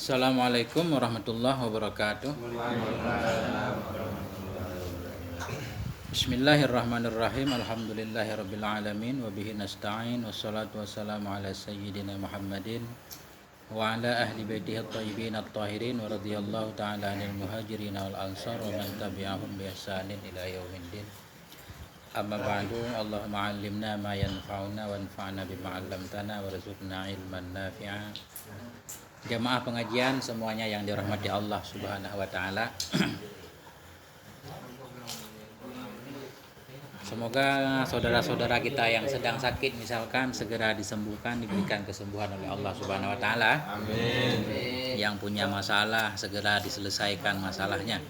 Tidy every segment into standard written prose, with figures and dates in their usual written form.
Assalamualaikum warahmatullahi wabarakatuh. Bismillahirrahmanirrahim. Alhamdulillahirabbil alamin wa bihi nasta'in wassalatu wassalamu ala sayyidina Muhammadin wa ala ahli baitihi at-thayyibin at-tahirin wa radhiyallahu ta'ala 'anil muhajirin wal ansar wa man tabi'ahum bi ihsanin ila yaumiddin. Amma ba'du, Allahumma 'allimna ma yanfa'una wanfa'na bima 'allamtana warzuqna ilman nafi'a. Jamaah pengajian semuanya yang dirahmati Allah Subhanahu wa taala. Semoga saudara-saudara kita yang sedang sakit misalkan segera disembuhkan, diberikan kesembuhan oleh Allah Subhanahu wa taala. Amin. Yang punya masalah segera diselesaikan masalahnya.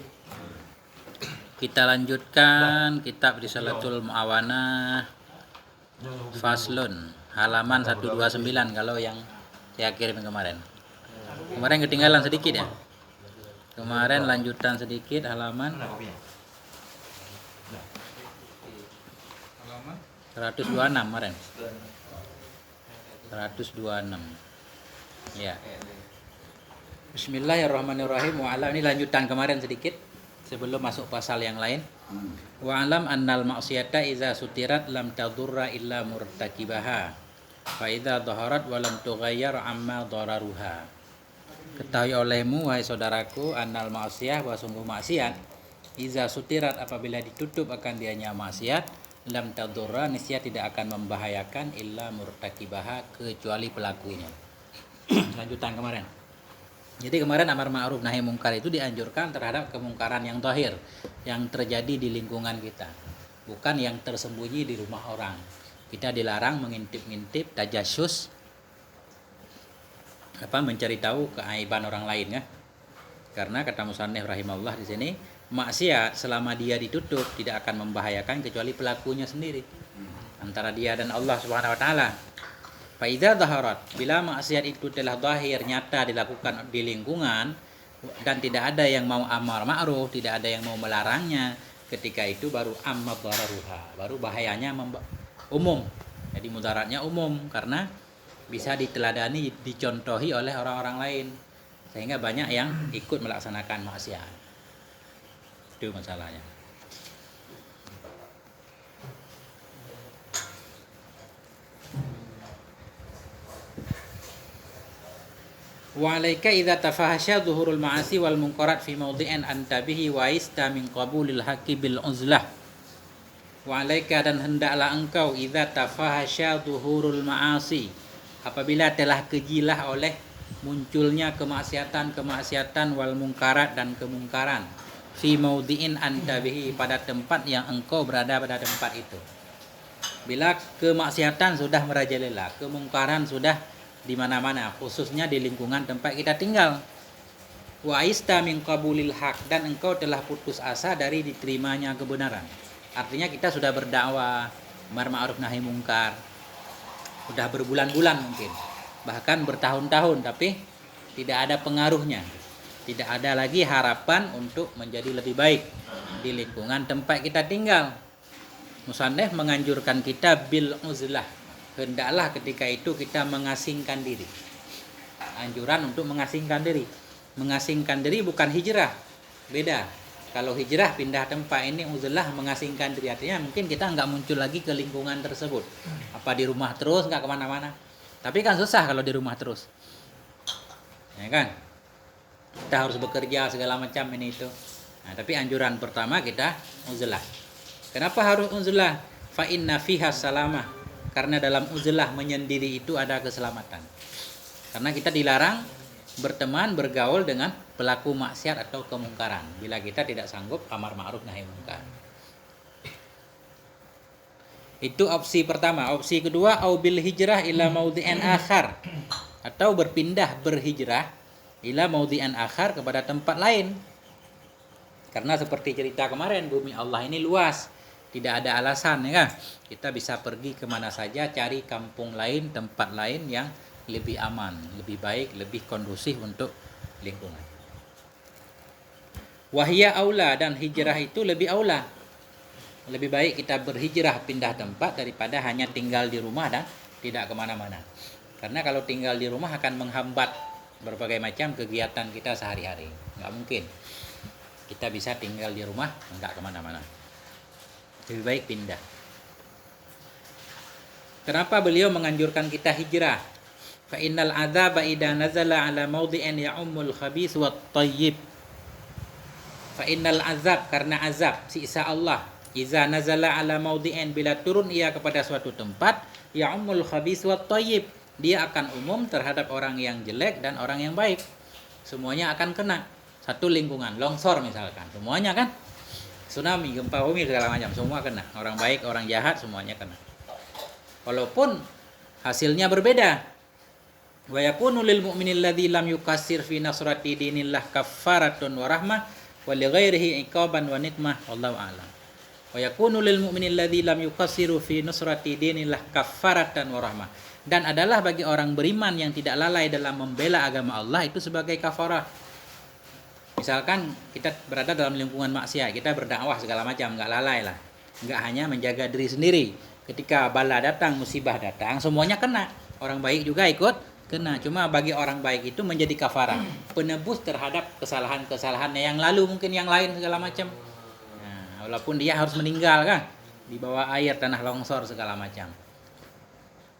Kita lanjutkan kitab Risalatul Muawanah Faslun halaman 129 kalau yang saya kirim kemarin. Kemarin ketinggalan sedikit ya. Kemarin lanjutan sedikit halaman 126 kemarin. 126. Ya. Bismillahirrahmanirrahim. Wa alam, ini lanjutan kemarin sedikit sebelum masuk pasal yang lain. Wa alam annal ma'siyata iza sutirat lam tadurra illa murtakibaha. Fa idza dhaharat wa lam tughayyar amma dararuha. Ketahui olehmu wahai saudaraku, annal ma'siyah, bahwa sungguh maksiat, iza sutirat, apabila ditutup akan dianya maksiat, lam tadurra, niscaya tidak akan membahayakan illa murtakibaha, kecuali pelakunya. Lanjutan kemarin. Jadi kemarin amar ma'ruf nahi mungkar itu dianjurkan terhadap kemungkaran yang zahir yang terjadi di lingkungan kita, bukan yang tersembunyi di rumah orang. Kita dilarang mengintip-ngintip, tajassus, mencari tahu keaiban orang lain ya. Karena kata musannif rahimahullah di sini, maksiat selama dia ditutup tidak akan membahayakan kecuali pelakunya sendiri, antara dia dan Allah Subhanahu wa taala. Fa idza dhaharat, bila maksiat itu telah zahir, nyata dilakukan di lingkungan dan tidak ada yang mau amar ma'ruf, tidak ada yang mau melarangnya, ketika itu baru amma dararuha, baru bahayanya umum. Jadi mudaratnya umum karena bisa diteladani, dicontohi oleh orang-orang lain, sehingga banyak yang ikut melaksanakan maksiat. Itu masalahnya. Wa alaika idza tafahasya zuhurul ma'asi wal munkarat fi mawdi'in anta bihi wa ista min qabulil haqqi bil uzlah. Wa alaika, dan hendaklah engkau, idza tafahasya zuhurul ma'asi, apabila telah kejilah oleh munculnya kemaksiatan wal mungkarat, dan kemungkaran, fi maudhi'in anta bihi, pada tempat yang engkau berada pada tempat itu. Bila kemaksiatan sudah merajalela, kemungkaran sudah di mana-mana, khususnya di lingkungan tempat kita tinggal. Wa aista min qabulil haq, dan engkau telah putus asa dari diterimanya kebenaran. Artinya kita sudah berdakwah amar ma'ruf nahi mungkar, udah berbulan-bulan mungkin, bahkan bertahun-tahun, tapi tidak ada pengaruhnya, tidak ada lagi harapan untuk menjadi lebih baik di lingkungan tempat kita tinggal. Musannif menganjurkan kita bil uzlah, hendaklah ketika itu kita mengasingkan diri. Anjuran untuk mengasingkan diri. Mengasingkan diri bukan hijrah, beda. Kalau hijrah pindah tempat, ini uzlah mengasingkan diri, artinya mungkin kita nggak muncul lagi ke lingkungan tersebut. Apa di rumah terus, nggak kemana-mana. Tapi kan susah kalau di rumah terus, ya kan? Kita harus bekerja segala macam ini itu. Nah, tapi anjuran pertama kita uzlah. Kenapa harus uzlah? Fa inna fiha salamah, karena dalam uzlah menyendiri itu ada keselamatan. Karena kita dilarang berteman, bergaul dengan pelaku maksiat atau kemungkaran bila kita tidak sanggup amar ma'ruf nahi mungkar. Itu opsi pertama. Opsi kedua, au bil hijrah ila maudhi'an akhar, atau berhijrah ila maudhi'an akhar, kepada tempat lain. Karena seperti cerita kemarin, bumi Allah ini luas, tidak ada alasan ya kan? Kita bisa pergi kemana saja, cari kampung lain, tempat lain yang lebih aman, lebih baik, lebih kondusif untuk lingkungan. Wahya aula, dan hijrah itu lebih aula. Lebih baik kita berhijrah, pindah tempat, daripada hanya tinggal di rumah dan tidak kemana-mana. Karena kalau tinggal di rumah akan menghambat berbagai macam kegiatan kita sehari-hari. Nggak mungkin kita bisa tinggal di rumah, nggak kemana-mana. Lebih baik pindah. Kenapa beliau menganjurkan kita hijrah? Fa innal adzaba idza nazala ala mawdi'in ya'ummul khabith wat thayyib. Fa innal azab, karena azab siksa Allah, idza nazala ala mawdi'in, bila turun ia kepada suatu tempat, ya'ummul khabith wat thayyib, dia akan umum terhadap orang yang jelek dan orang yang baik. Semuanya akan kena. Satu lingkungan, longsor misalkan, semuanya kan, tsunami, gempa bumi, segala macam, semua kena. Orang baik, orang jahat, semuanya kena. Walaupun hasilnya berbeda. Wa yakunu lil mu'minil ladzi lam yukassir fi nasrati dinillah kaffaratun wa rahmah wa li ghairihi iqaban wa nikmah, wallahu a'lam. Wa yakunu lil mu'minil ladzi lam yukassiru fi nusrati dinillah kaffaratan wa rahmah. Dan adalah bagi orang beriman yang tidak lalai dalam membela agama Allah itu sebagai kafarah. Misalkan kita berada dalam lingkungan maksiat, kita berdakwah segala macam, nggak lalai lah, nggak hanya menjaga diri sendiri. Ketika bala datang, musibah datang, semuanya kena. Orang baik juga ikut kena. Cuma bagi orang baik itu menjadi kafarah, penebus terhadap kesalahan-kesalahannya yang lalu, mungkin yang lain segala macam. Nah, walaupun dia harus meninggal kan, di bawah air, tanah longsor segala macam.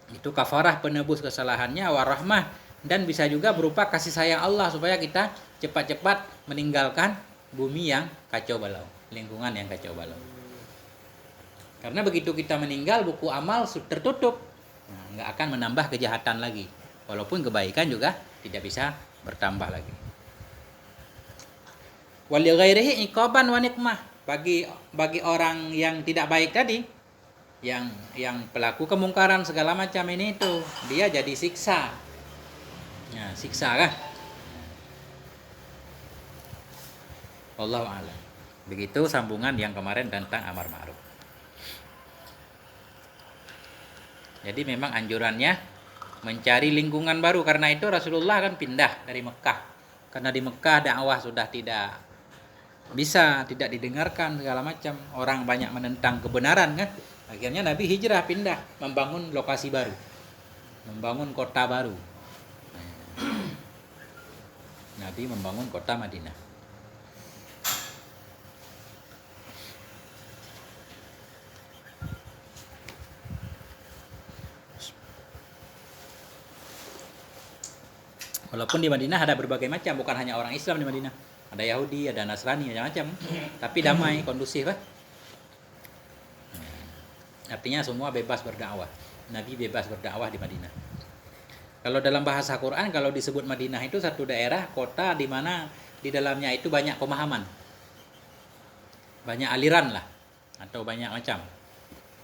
Itu kafarah, penebus kesalahannya, warahmah, dan bisa juga berupa kasih sayang Allah supaya kita cepat-cepat meninggalkan bumi yang kacau balau, lingkungan yang kacau balau. Karena begitu kita meninggal, buku amal tertutup, nggak akan menambah kejahatan lagi, walaupun kebaikan juga tidak bisa bertambah lagi. Wali ghairihi iqaban wa nikmah, bagi orang yang tidak baik tadi, yang pelaku kemungkaran segala macam ini, itu dia jadi siksa. Ya, siksa kan? Wallahu a'lam. Begitu sambungan yang kemarin tentang amar ma'ruf. Jadi memang anjurannya mencari lingkungan baru. Karena itu Rasulullah kan pindah dari Mekah. Karena di Mekah dakwah sudah tidak bisa, tidak didengarkan segala macam. Orang banyak menentang kebenaran kan. Akhirnya Nabi hijrah, pindah, membangun lokasi baru, membangun kota baru. Nabi membangun kota Madinah. Walaupun di Madinah ada berbagai macam, bukan hanya orang Islam di Madinah. Ada Yahudi, ada Nasrani, macam-macam. Tapi damai, kondusif. Artinya semua bebas berdakwah. Nabi bebas berdakwah di Madinah. Kalau dalam bahasa Quran, kalau disebut Madinah itu satu daerah, kota di mana di dalamnya itu banyak pemahaman. Banyak aliran lah. Atau banyak macam.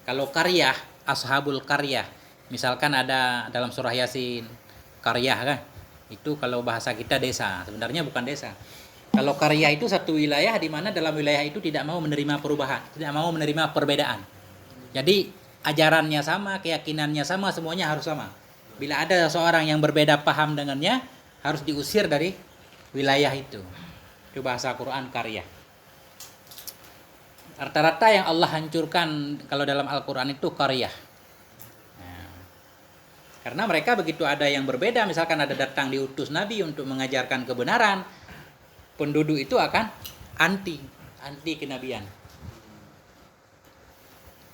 Kalau karyah, ashabul karyah. Misalkan ada dalam surah Yasin, karyah kan. Itu kalau bahasa kita desa, sebenarnya bukan desa. Kalau karya itu satu wilayah di mana dalam wilayah itu tidak mau menerima perubahan, tidak mau menerima perbedaan. Jadi ajarannya sama, keyakinannya sama, semuanya harus sama. Bila ada seorang yang berbeda paham dengannya, harus diusir dari wilayah itu. Itu bahasa Quran karya. Rata-rata yang Allah hancurkan kalau dalam Al-Quran itu karya. Karena mereka begitu ada yang berbeda, misalkan ada datang diutus Nabi untuk mengajarkan kebenaran, penduduk itu akan anti kenabian.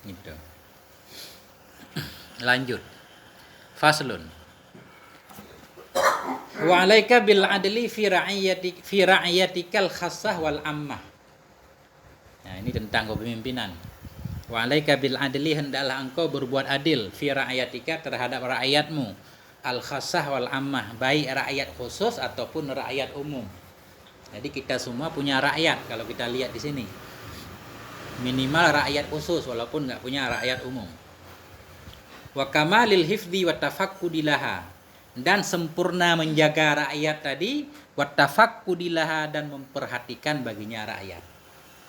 Gitu. Lanjut. Faslun. Wa 'alaika bil 'adli fi ra'iyatikal khassah wal ammah. Nah, ini tentang kepemimpinan. Wa 'alaika bil 'adli, hendaklah engkau berbuat adil fi ra'yatika, terhadap rakyatmu, al khassah wal ammah, baik rakyat khusus ataupun rakyat umum. Jadi kita semua punya rakyat kalau kita lihat di sini. Minimal rakyat khusus walaupun enggak punya rakyat umum. Wa kamalil hifdzi wa tafaqqudilaha, dan sempurna menjaga rakyat tadi, wa tafaqqudilaha, dan memperhatikan baginya rakyat.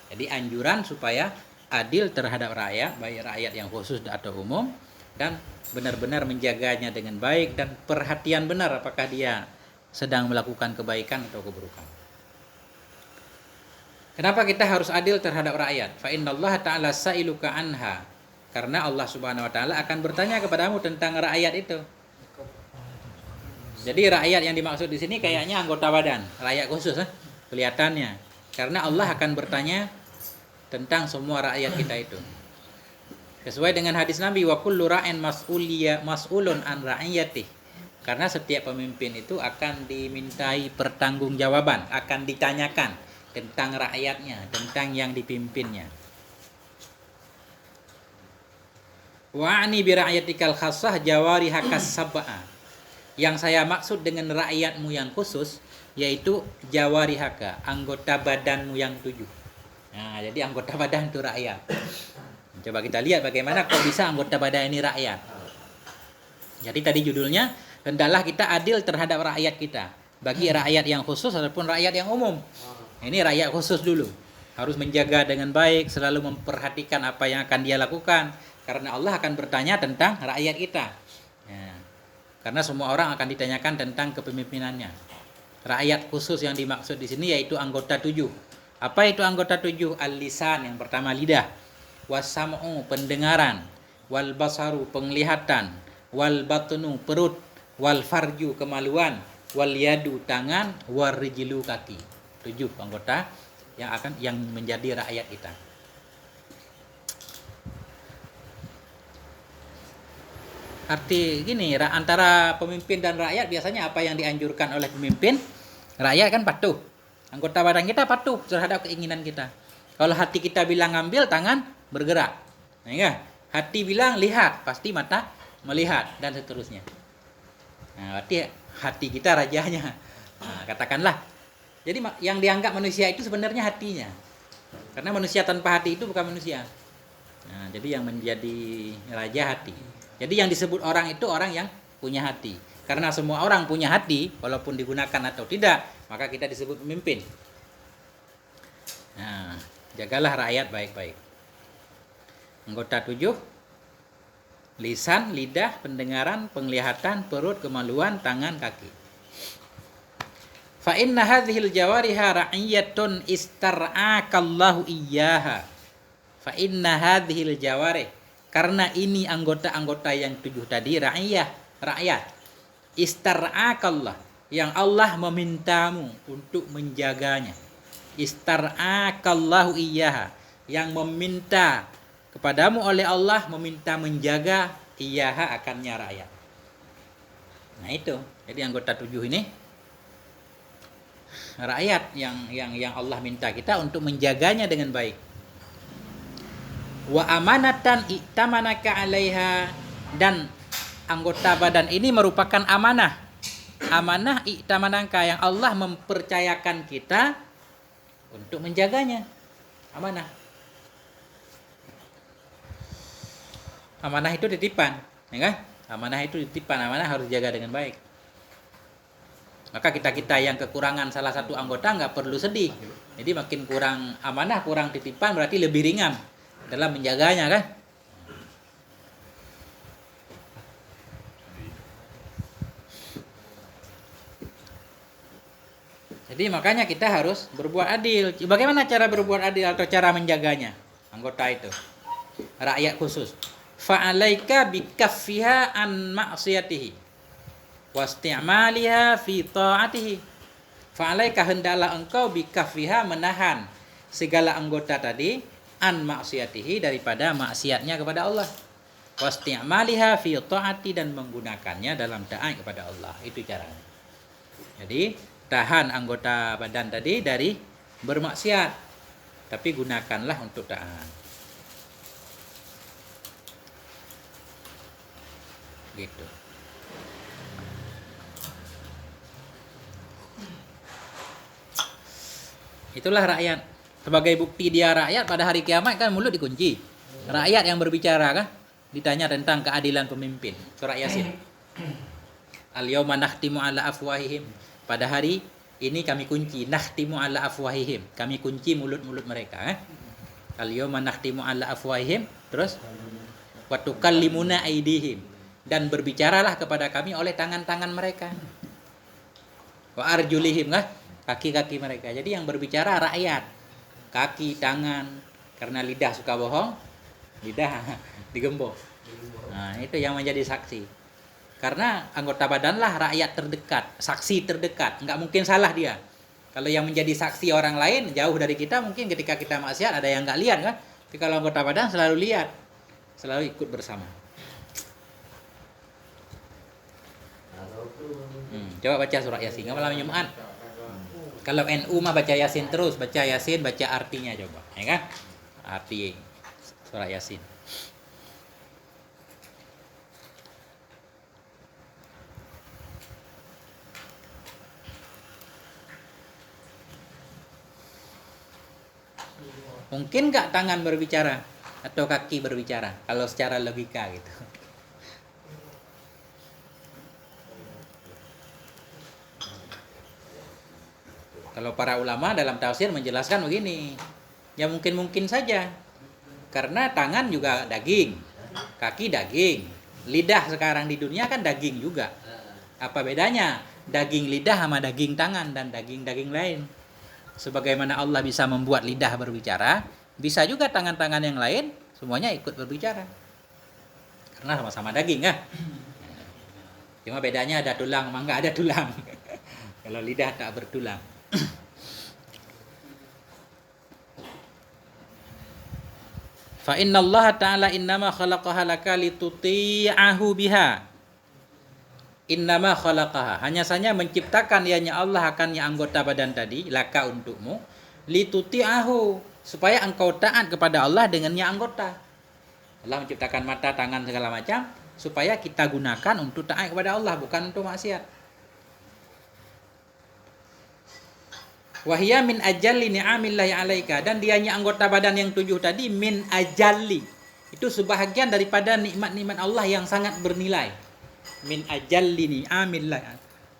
Jadi anjuran supaya adil terhadap rakyat, baik rakyat yang khusus atau umum, dan benar-benar menjaganya dengan baik dan perhatian benar apakah dia sedang melakukan kebaikan atau keburukan. Kenapa kita harus adil terhadap rakyat? Fa innallaha ta'ala sa'iluka anha, karena Allah Subhanahu wa taala akan bertanya kepadamu tentang rakyat itu. Jadi rakyat yang dimaksud di sini kayaknya anggota badan, rakyat khusus kelihatannya. Karena Allah akan bertanya tentang semua rakyat kita itu. Sesuai dengan hadis Nabi, wa kullu ra'in mas'ulun an ra'iyatih. Karena setiap pemimpin itu akan dimintai pertanggungjawaban, akan ditanyakan tentang rakyatnya, tentang yang dipimpinnya. Wa'ani bi ra'yatikal khassah jawarihakas sab'a. Yang saya maksud dengan rakyatmu yang khusus yaitu jawarihaka, anggota badanmu yang 7. Nah, jadi anggota badan itu rakyat. Coba kita lihat bagaimana kok bisa anggota badan ini rakyat. Jadi tadi judulnya, hendaklah kita adil terhadap rakyat kita, bagi rakyat yang khusus ataupun rakyat yang umum. Ini rakyat khusus dulu. Harus menjaga dengan baik, selalu memperhatikan apa yang akan dia lakukan, karena Allah akan bertanya tentang rakyat kita. Ya. Karena semua orang akan ditanyakan tentang kepemimpinannya. Rakyat khusus yang dimaksud di sini yaitu anggota 7. Apa itu anggota 7? Al-lisan, yang pertama lidah. Was-sam'u, pendengaran. Wal basaru, penglihatan. Wal batnu, perut. Wal farju, kemaluan. Wal yadu, tangan. Wal rijlu, kaki. 7 anggota yang menjadi rakyat kita. Arti gini, antara pemimpin dan rakyat biasanya apa yang dianjurkan oleh pemimpin, rakyat kan patuh. Anggota badan kita patuh terhadap keinginan kita. Kalau hati kita bilang ngambil, tangan bergerak. Ya, hati bilang lihat, pasti mata melihat, dan seterusnya. Nah, berarti hati kita rajanya. Nah, katakanlah. Jadi yang dianggap manusia itu sebenarnya hatinya. Karena manusia tanpa hati itu bukan manusia. Nah, jadi yang menjadi raja hati. Jadi yang disebut orang itu orang yang punya hati. Karena semua orang punya hati, walaupun digunakan atau tidak, maka kita disebut pemimpin. Nah, jagalah rakyat baik-baik. Anggota 7, lisan, lidah, pendengaran, penglihatan, perut, kemaluan, tangan, kaki. Fa inna hadhil jawariha ra'iyatun istar'akallahu iyyaha. Fa inna hadhil jawarih, karena ini anggota-anggota yang 7 tadi, ra'iyah, rakyat. Istar'akallah, yang Allah memintamu untuk menjaganya. Istar'akallahu iyyaha, yang meminta kepadamu oleh Allah, meminta menjaga iyyaha, akannya rakyat. Nah itu, jadi anggota 7 ini rakyat yang Allah minta kita untuk menjaganya dengan baik. Wa amanatan i'tamanaka 'alaiha, dan anggota badan ini merupakan amanah. Amanah i'tamanaka, yang Allah mempercayakan kita untuk menjaganya. Amanah. Amanah itu titipan, ya kan? Amanah itu titipan, amanah harus jaga dengan baik. Maka kita yang kekurangan salah satu anggota nggak perlu sedih. Jadi makin kurang amanah, kurang titipan, berarti lebih ringan dalam menjaganya, kan? Jadi makanya kita harus berbuat adil. Bagaimana cara berbuat adil atau cara menjaganya? Anggota itu, rakyat khusus. Fa'alaika bikaffiha an ma'siyatihi wasti'maliha fi ta'atihi. Fa'alaika, hendaklah engkau bikaffiha, menahan segala anggota tadi, an maksiatihi, daripada maksiatnya kepada Allah, wasti'maliha fi ta'ati, dan menggunakannya dalam taat kepada Allah. Itu caranya. Jadi tahan anggota badan tadi dari bermaksiat, tapi gunakanlah untuk taat. Gitu. Itulah rakyat. Sebagai bukti dia rakyat, pada hari kiamat kan mulut dikunci. Rakyat yang berbicara kan, ditanya tentang keadilan pemimpin. Surah Yasin. Al-yawma nakhtimu ala afwahihim. Pada hari ini kami kunci, nakhtimu ala afwahihim. Kami kunci mulut-mulut mereka. Al-yawma nakhtimu ala afwahihim. Terus wa tukallimuna aydihim, dan berbicaralah kepada kami oleh tangan-tangan mereka. Wa arjulihim, kaki-kaki mereka. Jadi yang berbicara rakyat. Kaki, tangan, karena lidah suka bohong, lidah digembok. Nah, itu yang menjadi saksi. Karena anggota badanlah rakyat terdekat, saksi terdekat, nggak mungkin salah dia. Kalau yang menjadi saksi orang lain jauh dari kita, mungkin ketika kita maksiat ada yang nggak lihat kan. Tapi kalau anggota badan selalu lihat, selalu ikut bersama. Coba baca surat Yasin malam Jumat. Kalau NU mah baca Yasin terus, baca Yasin, baca artinya coba, ya kan? Arti surat Yasin. Mungkin nggak tangan berbicara atau kaki berbicara kalau secara logika gitu. Kalau para ulama dalam tafsir menjelaskan begini, ya mungkin saja. Karena tangan juga daging, kaki daging, lidah sekarang di dunia kan daging juga. Apa bedanya daging lidah sama daging tangan dan daging-daging lain? Sebagaimana Allah bisa membuat lidah berbicara, bisa juga tangan-tangan yang lain semuanya ikut berbicara. Karena sama-sama daging kan. Cuma bedanya ada tulang, sama nggak ada tulang. Kalau lidah tak bertulang. Fa inna Allah ta'ala innama khalaqaha laka lituti'ahu biha. Innama khalaqaha, hanya saja menciptakan ianya Allah akannya anggota badan tadi, laka untukmu, lituti'ahu, supaya engkau taat kepada Allah dengannya anggota. Allah menciptakan mata, tangan, segala macam, supaya kita gunakan untuk taat kepada Allah, bukan untuk maksiat. Wahia min ajalli ni'amillahi alaika, dan dianya anggota badan yang 7 tadi min ajalli, itu sebahagian daripada nikmat-nikmat Allah yang sangat bernilai. Min ajalli ni'amillah,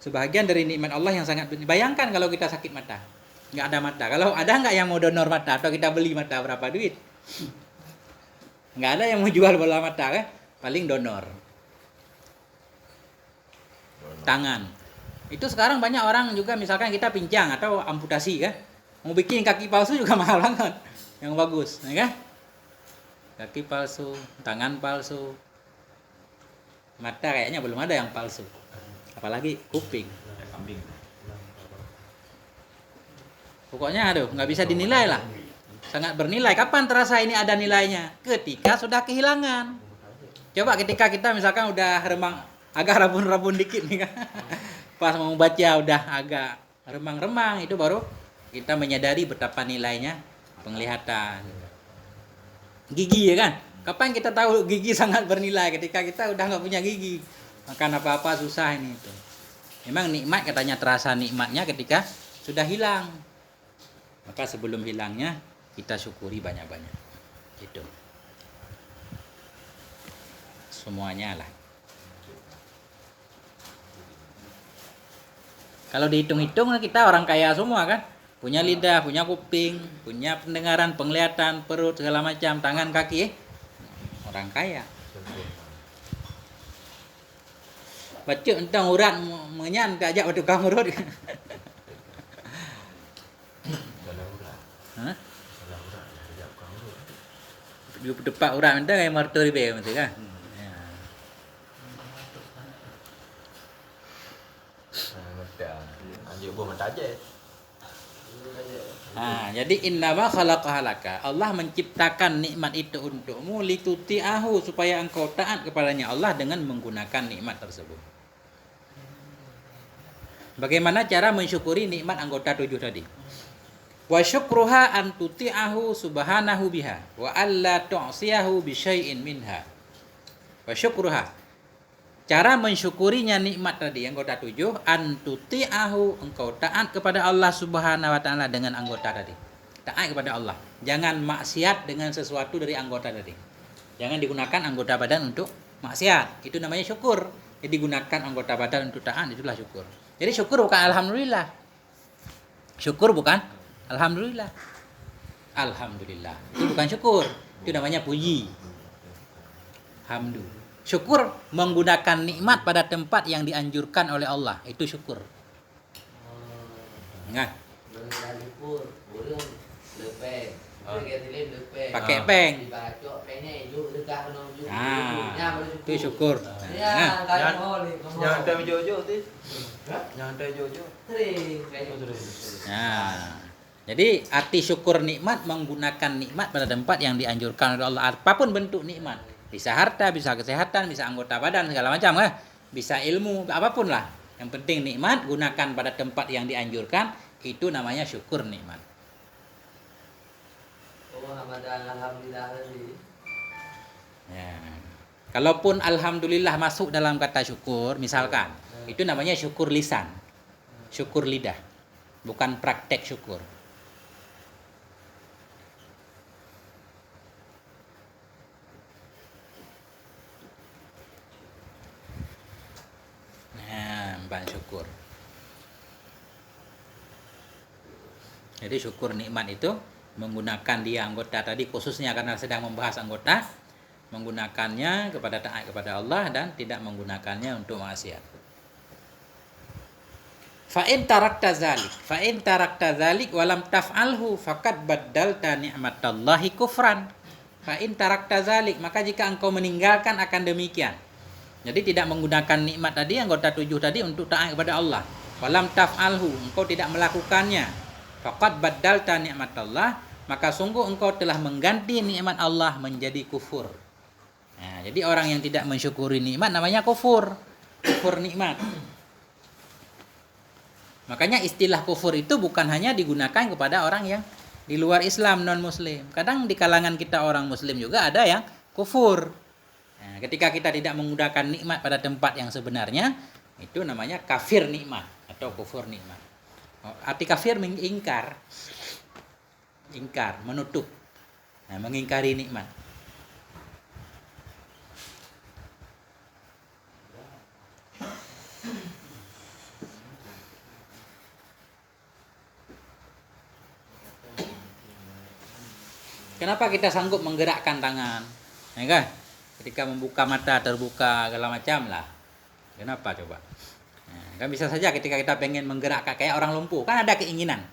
sebahagian dari nikmat Allah yang sangat bernilai. Bayangkan kalau kita sakit mata, nggak ada mata. Kalau ada nggak yang mau donor mata atau kita beli mata berapa duit? Nggak ada yang mau jual bola mata kan? Paling donor. Tangan. Itu sekarang banyak orang juga, misalkan kita pincang atau amputasi kan, mau bikin kaki palsu juga mahal banget, yang bagus, ya kan? Kaki palsu, tangan palsu, mata kayaknya belum ada yang palsu, apalagi kuping. Pokoknya aduh, nggak bisa dinilai lah, sangat bernilai. Kapan terasa ini ada nilainya? Ketika sudah kehilangan. Coba ketika kita misalkan udah remang, agak rabun-rabun dikit nih kan, pas mau baca udah agak remang-remang, itu baru kita menyadari betapa nilainya penglihatan. Gigi ya kan? Kapan kita tahu gigi sangat bernilai? Ketika kita udah nggak punya gigi, makan apa-apa susah ini itu. Memang nikmat katanya terasa nikmatnya ketika sudah hilang. Maka sebelum hilangnya kita syukuri banyak-banyak. Gitu. Semuanya lah. Kalau dihitung-hitung kita orang kaya semua kan, punya lidah, punya kuping, punya pendengaran, penglihatan, perut, segala macam, tangan, kaki, orang kaya. Baca tentang urat menyan tak ajak tukang urut. Hah? Depak urat minta kayak martori be macam kan. Jadi innama khalaqaha laka, Allah menciptakan nikmat itu untukmu lituti'ahu, supaya engkau taat kepadanya Allah dengan menggunakan nikmat tersebut. Bagaimana cara mensyukuri nikmat anggota 7 tadi? Wa syukruha an tuti'ahu subhanahu biha wa alla tu'siyahu bi syai'in minha. Wa syukruha, cara mensyukurinya nikmat tadi anggota 7, an tuti'ahu, engkau taat kepada Allah Subhanahu wa taala dengan anggota tadi. Taat kepada Allah. Jangan maksiat dengan sesuatu dari anggota tadi. Jangan digunakan anggota badan untuk maksiat. Itu namanya syukur. Jadi digunakan anggota badan untuk taat, itulah syukur. Jadi syukur bukan alhamdulillah. Syukur bukan alhamdulillah. Alhamdulillah. Itu bukan syukur. Itu namanya puji. Hamdu. Syukur menggunakan nikmat pada tempat yang dianjurkan oleh Allah. Itu syukur. Nah. Lepeng. Oh. Lepeng. Pakai peng. Dibacok pengnya yuk dekat kena yuk. Itu syukur. Ya, Jangan- boleh. Jangan sampai jojo tu. Jangan sampai jojo. Sering. Jadi arti syukur nikmat menggunakan nikmat pada tempat yang dianjurkan oleh Allah. Apapun bentuk nikmat. Bisa harta, bisa kesehatan, bisa anggota badan, segala macam kan. Bisa ilmu, apapun lah. Yang penting nikmat gunakan pada tempat yang dianjurkan, itu namanya syukur nikmat. Oh, alhamdulillah tadi. Ya. Kalaupun alhamdulillah masuk dalam kata syukur, misalkan, itu namanya syukur lisan. Syukur lidah. Bukan praktek syukur. Syukur. Jadi syukur nikmat itu menggunakan dia anggota tadi khususnya karena sedang membahas anggota, menggunakannya kepada taat kepada Allah dan tidak menggunakannya untuk maksiat. Fa in tarakta zalik walam taf'alhu faqad baddalta ni'matallahi kufran. Fa in tarakta zalik, maka jika engkau meninggalkan akan demikian. Jadi tidak menggunakan nikmat tadi, anggota 7 tadi untuk taat kepada Allah. Walam taf'alhu, engkau tidak melakukannya. Faqad baddalta ni'matallah, maka sungguh engkau telah mengganti nikmat Allah menjadi kufur. Nah, jadi orang yang tidak mensyukuri nikmat namanya kufur. Kufur nikmat. Makanya istilah kufur itu bukan hanya digunakan kepada orang yang di luar Islam, non muslim. Kadang di kalangan kita orang muslim juga ada yang kufur. Nah, ketika kita tidak menggunakan nikmat pada tempat yang sebenarnya, itu namanya kafir nikmat atau kufur nikmat. Arti kafir mengingkar, menutup, nah, mengingkari nikmat. Kenapa kita sanggup menggerakkan tangan? Ya kan? Ketika membuka mata terbuka segala macam lah. Kenapa coba? Nah, kan bisa saja ketika kita pengen menggerakkan kayak orang lumpuh, kan ada keinginan.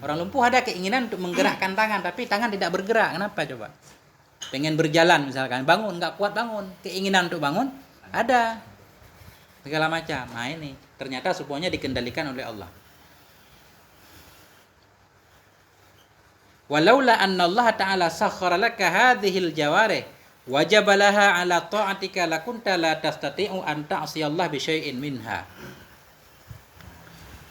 Orang lumpuh ada keinginan untuk menggerakkan tangan, tapi tangan tidak bergerak. Kenapa coba? Pengen berjalan misalkan, bangun nggak kuat bangun, keinginan untuk bangun ada. Segala macam. Nah ini ternyata semuanya dikendalikan oleh Allah. Walaula anna Allah Ta'ala sakhkhara laka hadhil jawarih wajabalaha ala ta'atika lakunta la tastati'u an ta'siyallah bi syai'in minha.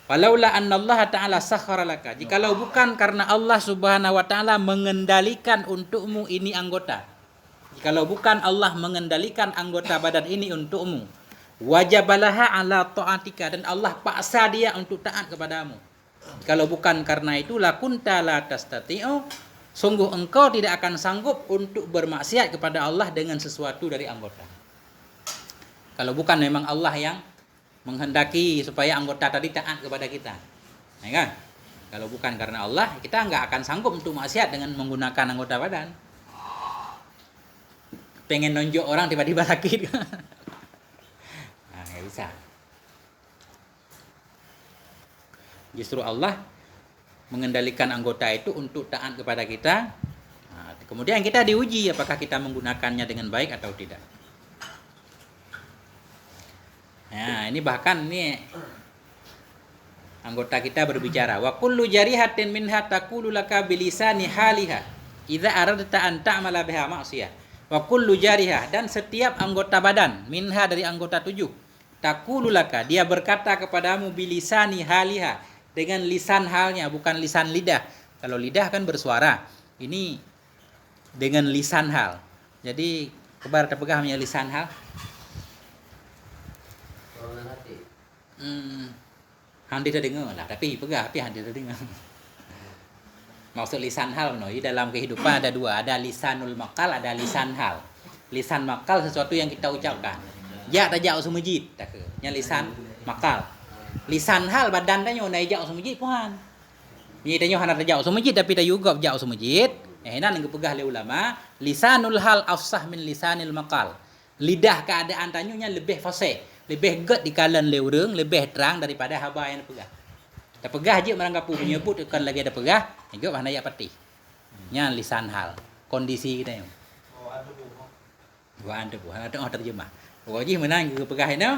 Walaula anna Allah Ta'ala sakhkhara laka, jikalau bukan karena Allah Subhanahu wa taala mengendalikan untukmu ini anggota. Jikalau bukan Allah mengendalikan anggota badan ini untukmu, wajabalaha ala ta'atika, dan Allah paksa dia untuk taat kepadamu. Kalau bukan karena itu, lakunta la tastati'u, sungguh engkau tidak akan sanggup untuk bermaksiat kepada Allah dengan sesuatu dari anggota. Kalau bukan memang Allah yang menghendaki supaya anggota tadi taat kepada kita, ya kan? Kalau bukan karena Allah, kita nggak akan sanggup untuk maksiat dengan menggunakan anggota badan. Pengen nonjok orang tiba-tiba sakit, nah, nggak bisa. Justru Allah mengendalikan anggota itu untuk taat kepada kita. Nah, kemudian kita diuji apakah kita menggunakannya dengan baik atau tidak. Nah, ini bahkan ini anggota kita berbicara. Wa kullu jarihatin minha taqulu laka bilisani haliha idza aradta an ta'mala biha ma'siyah. Wa kullu jarihah, dan setiap anggota badan minha dari anggota 7 taqulu laka, dia berkata kepadamu bilisani haliha, dengan lisan halnya, bukan lisan lidah. Kalau lidah kan bersuara, ini dengan lisan hal. Jadi kebar terpegah punya lisan hal. Handi terdengar lah, tapi pegah, tapi handi terdengar. Maksud lisan hal, no, dalam kehidupan ada dua, ada lisanul maqal, ada lisan hal. Lisan maqal sesuatu yang kita ucapkan. Ya tajak semujid, tak ke? Yang lisan maqal. Lisan hal badan tanya naik jauh semujid puan. Ni tanya hana jauh semujid tapi tak juga jauh semujid. Nan yang pegah oleh ulama, lisanul hal afsah min lisanil maqal. Lidah keadaan tanyanya lebih fasih, lebih get di kalan leureng, lebih terang daripada haba yang pegah. Tak pegah je merangkap menyebut kan lagi ada pegah, juga hana ya pati. Nya lisan hal, kondisi kita yang. Oh, ada buah. Wah, ada terjemah. Pokoknya menang juga pegah ini.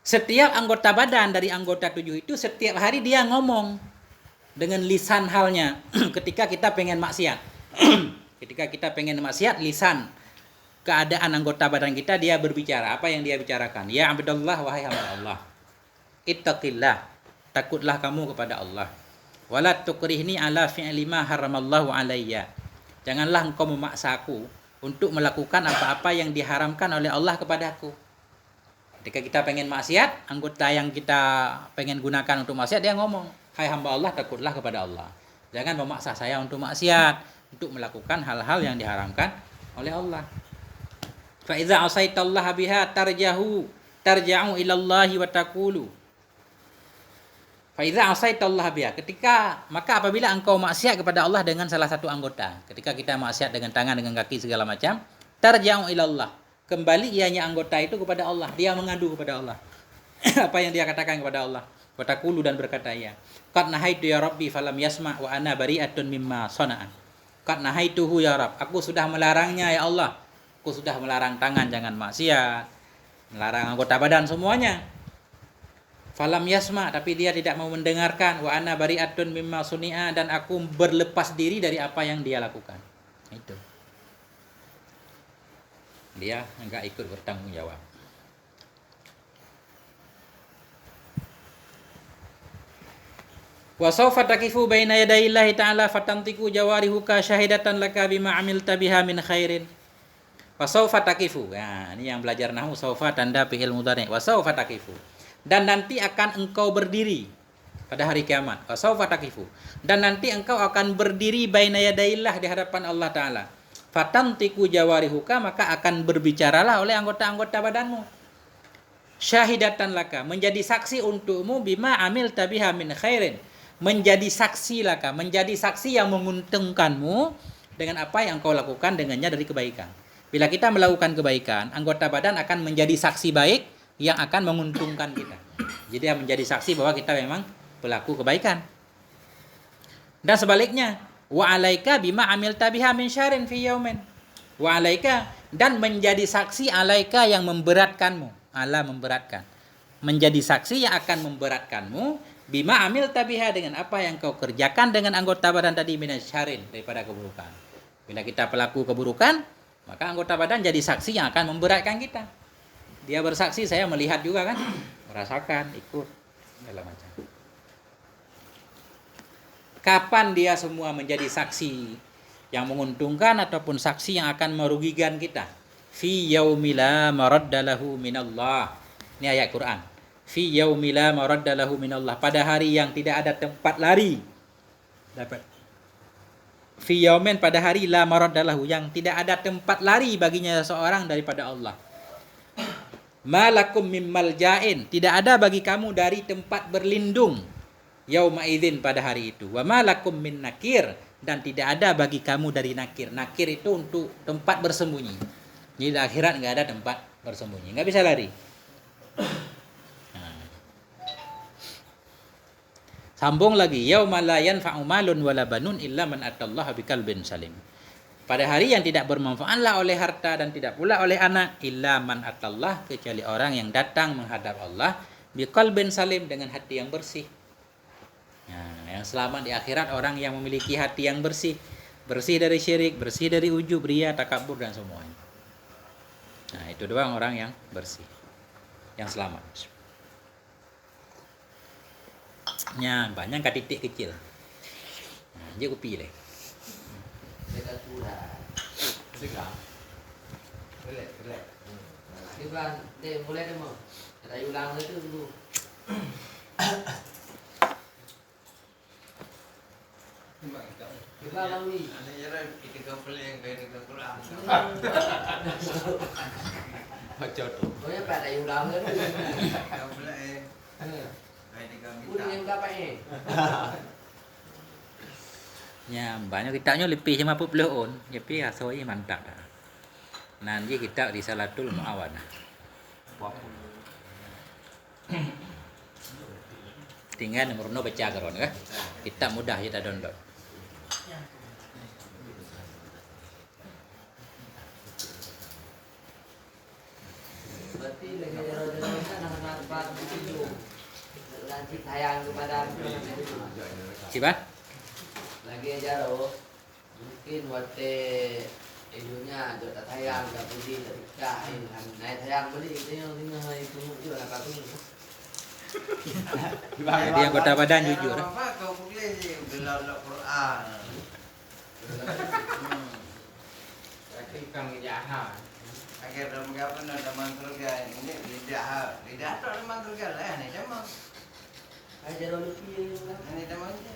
Setiap anggota badan dari anggota 7 itu setiap hari dia ngomong dengan lisan halnya ketika kita pengen maksiat. Ketika kita pengen maksiat, lisan keadaan anggota badan kita dia berbicara. Apa yang dia bicarakan? Ya Abdullah, wahai hamba Allah. Ittaqillah, takutlah kamu kepada Allah. Wala tukrihni ala fi'li ma haramallahu alayya. Janganlah engkau memaksaku untuk melakukan apa-apa yang diharamkan oleh Allah kepadaku. Ketika kita pengen maksiat, anggota yang kita pengen gunakan untuk maksiat dia ngomong, hai hamba Allah, takutlah kepada Allah. Jangan memaksa saya untuk maksiat, untuk melakukan hal-hal yang diharamkan oleh Allah. Fa idza asaitallaha biha tarja'u ila Allah wa taqulu. Fa idza asaitallaha biha, maka apabila engkau maksiat kepada Allah dengan salah satu anggota, ketika kita maksiat dengan tangan, dengan kaki segala macam, tarja'u ila Allah. Kembali ianya anggota itu kepada Allah, dia mengadu kepada Allah. Apa yang dia katakan kepada Allah? Wa taqulu, dan berkata ia, qad nahaitu ya rabbi falam yasma' wa ana bari'atun mimma sana'a. Qad nahaituhu ya Rabb, aku sudah melarangnya ya Allah. Aku sudah melarang tangan jangan maksiat, melarang anggota badan semuanya. Falam yasma, tapi dia tidak mau mendengarkan. Wa ana bari'atun mimma suni'a, dan aku berlepas diri dari apa yang dia lakukan. Itu. Dia enggak ikut bertanggung jawab. Wa sawfa taqifu baina yadayillahi ta'ala fatantiku jawarihuka syahidatan laka bima amilta biha min khairin. Wa sawfa taqifu. Nah, ini yang belajar nahwu, sawfa tanda fi'il mudhari'. Wa sawfa taqifu. Dan nanti akan engkau berdiri pada hari kiamat. Wa sawfa taqifu. Dan nanti engkau akan berdiri baina yadayillah, di hadapan Allah Ta'ala. Fatantiku jawarihuka, maka akan berbicaralah oleh anggota-anggota badanmu. Syahidatan laka, menjadi saksi untukmu, bima amilta biha min khairin. Menjadi saksi laka, menjadi saksi yang menguntungkanmu dengan apa yang kau lakukan dengannya dari kebaikan. Bila kita melakukan kebaikan, anggota badan akan menjadi saksi baik yang akan menguntungkan kita. Jadi dia menjadi saksi bahwa kita memang pelaku kebaikan. Dan sebaliknya, wa alaika bima amilta biha min syarrin fi yaumin. Wa alaika, dan menjadi saksi alaika yang memberatkanmu. Ala memberatkan. Menjadi saksi yang akan memberatkanmu bima amilta biha, dengan apa yang kau kerjakan dengan anggota badan tadi, min syarrin, daripada keburukan. Bila kita pelaku keburukan, maka anggota badan jadi saksi yang akan memberatkan kita. Dia bersaksi, saya melihat juga kan, merasakan, ikut, segala macam. Kapan dia semua menjadi saksi yang menguntungkan ataupun saksi yang akan merugikan kita? Fi yaumila maraddalahu minallah. Ini ayat Quran. Fi yaumila maraddalahu minallah. Pada hari yang tidak ada tempat lari. Dapat. Fi yaumin, pada hari la maraddalahu, yang tidak ada tempat lari baginya seorang daripada Allah. Malakum mimmal ja'in, tidak ada bagi kamu dari tempat berlindung. Yauma idzin, pada hari itu. Wa malakum min nakir, dan tidak ada bagi kamu dari nakir. Nakir itu untuk tempat bersembunyi. Jadi di akhirat enggak ada tempat bersembunyi, enggak bisa lari. Sambung lagi, yauma la yanfa'u malun wala banun illa man atallaha biqalbin salim. Pada hari yang tidak bermanfaatlah oleh harta dan tidak pula oleh anak, illa man atallah, kecuali orang yang datang menghadap Allah biqalbin salim, dengan hati yang bersih. Nah, yang selamat di akhirat orang yang memiliki hati yang bersih, bersih dari syirik, bersih dari ujub, riya, takabur, dan semuanya. Nah, itu doang orang yang bersih, yang selamat. Nya banyak kat titik kecil. Nah, dia aku pilih. Dekat pula. Sedang. Relax. Dia kan, dia boleh dia mau. Kita ulang itu dulu. Kita ulang ni. Ana jara kita kapal yang kaya dengan Quran. Baca tu. Kau yang pada ulang itu. Kapal eh. Kaya dengan Udah yang berapa ni? Nya banyak kitabnya lebih cuma 40 on, tapi rasanya mantap dah. Nanti kita Risalatul Muawanah. Tinggal nomor baca karon kan. Kita mudah kita download. Berarti lagi jaro-jaro kan nampak video. Nanti tayang kepada Siapa? lagi jaro mungkin waktu ibunya jod tayang ke puji ketika naik tayang beli itu yang itu juga apa pun. Jadi anggota badan jujur. Apa kau boleh sih bela Quran. Tapi kan jahat. Akhir dalam apa nak dalam surga ini lidah tu dalam surga lah ni sama. Ayo jaro lupi lah. Ini dalam je.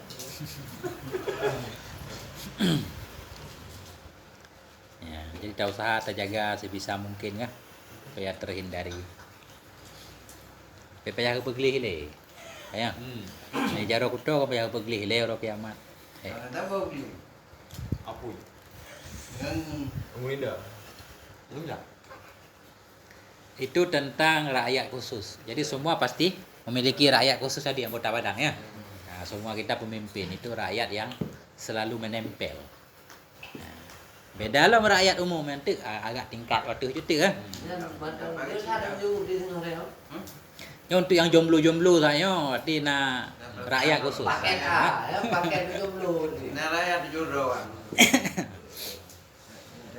Ya, jadi tak usaha terjaga sebisa mungkin kan supaya terhindari. Pepaya ke peglih le. Ya. Ni jaro kuto ko paya ke peglih le ro kiamat. Kalau tak boleh. Apa? Dengan Pengulinda. Enggak. Itu tentang rakyat khusus. Jadi semua pasti memiliki rakyat khusus tadi anggota badan ya. Nah, semua kita pemimpin itu rakyat yang selalu menempel. Nah, beda lah rakyat umum nanti agak tingkat waktu itu kan. Dan macam dia ada juga di tengah rel. Yang untuk yang jomblo-jomblo saya di na rakyat khusus. Paket ya paket jomblo ni. nak rakyat jodoh kan.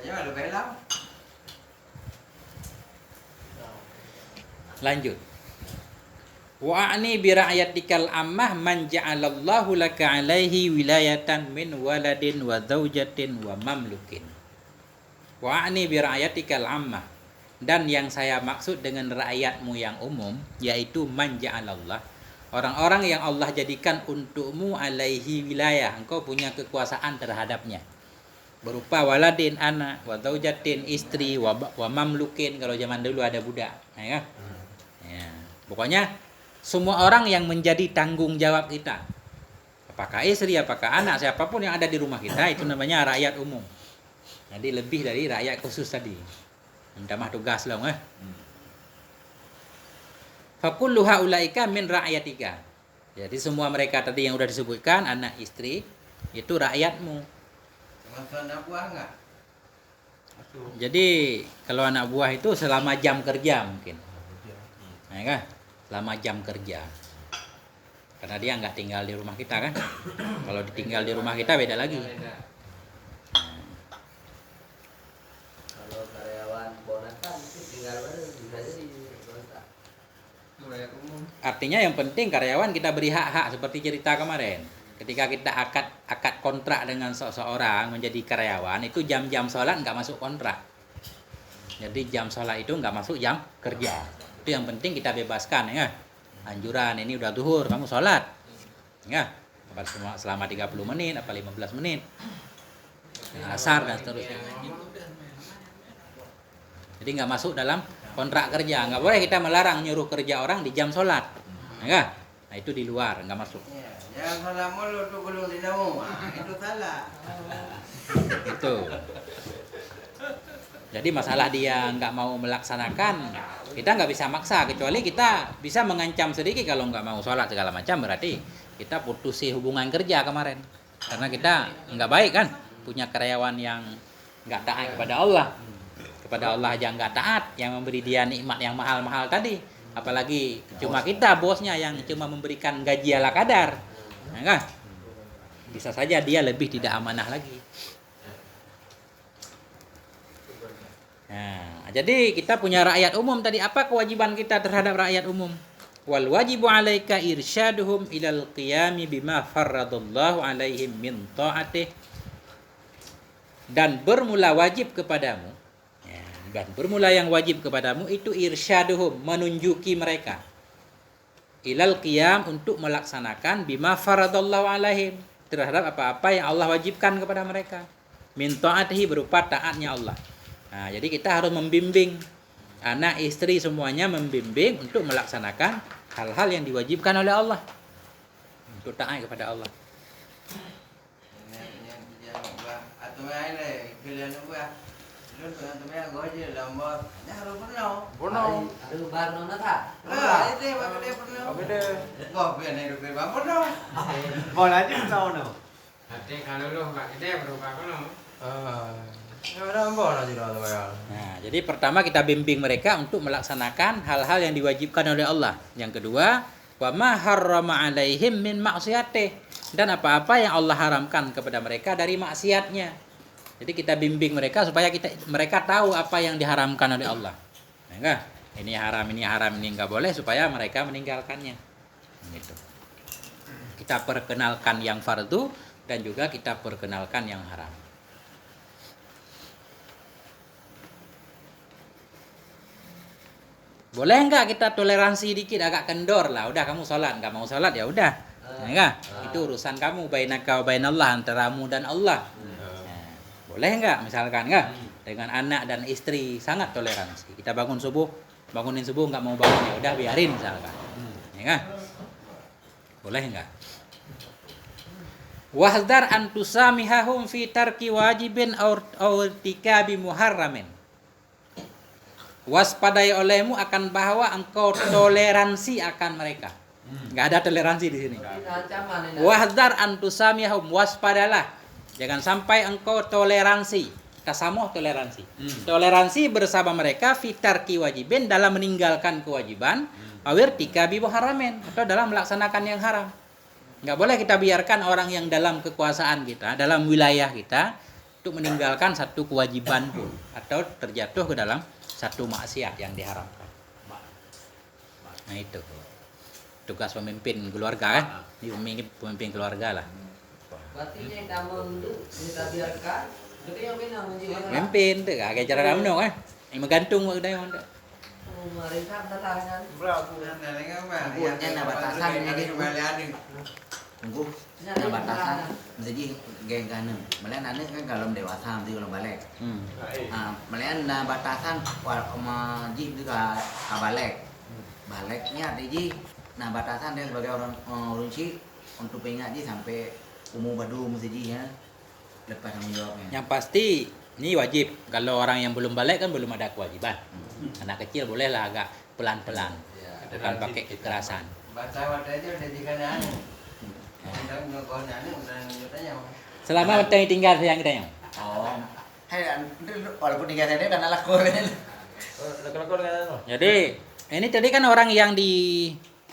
Tanya ada belam. Lanjut. Wa'ani bi ra'yatikal ammah man ja'alallahu laka 'alaihi wilayatan min waladin wa zaujatin wa mamlukin. Wa'ani bi ra'yatikal ammah. Dan yang saya maksud dengan rakyatmu yang umum yaitu man ja'alallah, orang-orang yang Allah jadikan untukmu alaihi wilayah, engkau punya kekuasaan terhadapnya. Berupa waladin anak, wa zaujatin istri, wa mamlukin kalau zaman dulu ada budak, ya kan? Ya. Pokoknya semua orang yang menjadi tanggung jawab kita. Apakah istri, apakah anak, siapapun yang ada di rumah kita itu namanya rakyat umum. Jadi lebih dari rakyat khusus tadi. Minta mah tugas lah, Fakullu haulaika min ra'yatika. Jadi semua mereka tadi yang sudah disebutkan, anak istri, itu rakyatmu. Termasuk anak buah enggak? Jadi kalau anak buah itu selama jam kerja mungkin. Nah, kan? Selama jam kerja. Karena dia nggak tinggal di rumah kita kan. Kalau ditinggal di rumah kita beda lagi. Kalau karyawan ponakan itu tinggal baru bisa jadi kontrak. Rakyat umum. Artinya yang penting karyawan kita beri hak-hak seperti cerita kemarin. Ketika kita akad kontrak dengan seseorang menjadi karyawan, itu jam-jam sholat nggak masuk kontrak. Jadi jam sholat itu nggak masuk jam kerja. Itu yang penting kita bebaskan ya. Anjuran ini udah zuhur, kamu sholat. Ya. Selama 30 menit apa 15 menit. Asar dan seterusnya. Jadi nggak masuk dalam kontrak kerja. Nggak boleh kita melarang nyuruh kerja orang di jam sholat. Ya. Nah itu di luar, nggak masuk. Ya, jangan salah mulut tu gulung dinamu. Itu salah. Itu. Jadi masalah dia nggak mau melaksanakan, kita nggak bisa maksa, kecuali kita bisa mengancam sedikit kalau nggak mau sholat segala macam, berarti kita putusi hubungan kerja kemarin. Karena kita nggak baik kan, punya karyawan yang nggak taat kepada Allah. Kepada Allah aja nggak taat, yang memberi dia nikmat yang mahal-mahal tadi. Apalagi cuma kita bosnya yang cuma memberikan gaji ala kadar. Ya kan? Bisa saja dia lebih tidak amanah lagi. Nah, jadi kita punya rakyat umum tadi. Apa kewajiban kita terhadap rakyat umum? Wal wajibu 'alaika irsyaduhum ilal qiyami bima farradallahu 'alaihim min ta'atih. Dan bermula wajib kepadamu. Ya, dan bermula yang wajib kepadamu itu irsyaduhum, menunjuki mereka. Ilal qiyam, untuk melaksanakan bima farradallahu 'alaihim, terhadap apa-apa yang Allah wajibkan kepada mereka. Min ta'atihi, berupa taatnya Allah. Nah, jadi kita harus membimbing anak, istri, semuanya membimbing untuk melaksanakan hal-hal yang diwajibkan oleh Allah. Untuk taat kepada Allah. Yang buah atau yang lain kalian buah. Lu tu atau yang gua je lama. Nya harus penuh. Aduh barno na ta. Ah, itu apa dia penuh. Apa dia? Gua biar ni rupiah bang penuh. Bola aja tahu no. Nanti kalau lu nggak gede berubah kan lo. Nggak ada apa nanti dah tu ya. Nah, jadi pertama kita bimbing mereka untuk melaksanakan hal-hal yang diwajibkan oleh Allah. Yang kedua, wa ma harrama alaihim min maksiatih, dan apa-apa yang Allah haramkan kepada mereka dari maksiatnya. Jadi kita bimbing mereka supaya mereka tahu apa yang diharamkan oleh Allah. Ya enggak? Ini haram, ini enggak boleh, supaya mereka meninggalkannya. Gitu. Kita perkenalkan yang fardu dan juga kita perkenalkan yang haram. Boleh enggak kita toleransi dikit, agak kendor lah. Udah kamu sholat, enggak mau sholat ya udah. Enggak? Itu urusan kamu bainaka wa bainallah, antaramu dan Allah. Nah, boleh enggak misalkan enggak? Dengan anak dan istri sangat toleransi. Kita bangunin subuh enggak mau bangun ya udah biarin misalkan. Ya enggak? Boleh enggak? Wahdar an tusamihahum fi tarki wajibin aw irtikabi muharramin. Waspadai olehmu akan bahwa engkau toleransi akan mereka. Enggak ada toleransi di sini. Wahdar an tusamihahum, waspadalah. Jangan sampai engkau toleransi. Tasamuh toleransi. Toleransi bersama mereka fi tarki wajibin, dalam meninggalkan kewajiban, aw irtikabi muharramin, atau dalam melaksanakan yang haram. Enggak boleh kita biarkan orang yang dalam kekuasaan kita, dalam wilayah kita, untuk meninggalkan satu kewajiban pun, atau terjatuh ke dalam satu maksiat yang diharamkan. Nah itu tugas pemimpin keluarga kan. Ini pemimpin keluarga lah. Berarti yang kamu kita biarkan, kita yang benar menjadi. Pemimpin tu agak cara ramno kan. Ini menggantung waktu dah orang. Mereka terlalu. Berapa bulan dah dengan mah? Buatnya nak batasan lagi. Balik ada. Tunggu. Nah batasan jadi geng kanan. Melayan anak kan kalau dewasa mesti kalau balik. Melayan na batasan majib juga balik. Baliknya jadi nah batasan dia sebagai orang runci untuk pengat je sampai umur badu mesti ya. Lepas tanggung jawabnya. Yang pasti ini wajib. Kalau orang yang belum balik kan belum ada kewajiban. Anak kecil bolehlah agak pelan-pelan. Bukan pakai kekerasan. Baca aja udah jika nanya. Udah ngekon nanya udah nyutanya. Selama kita tinggal sayang kita yang. Oh. Hai walaupun tinggal saya kan anak koren. Jadi ini tadi kan orang yang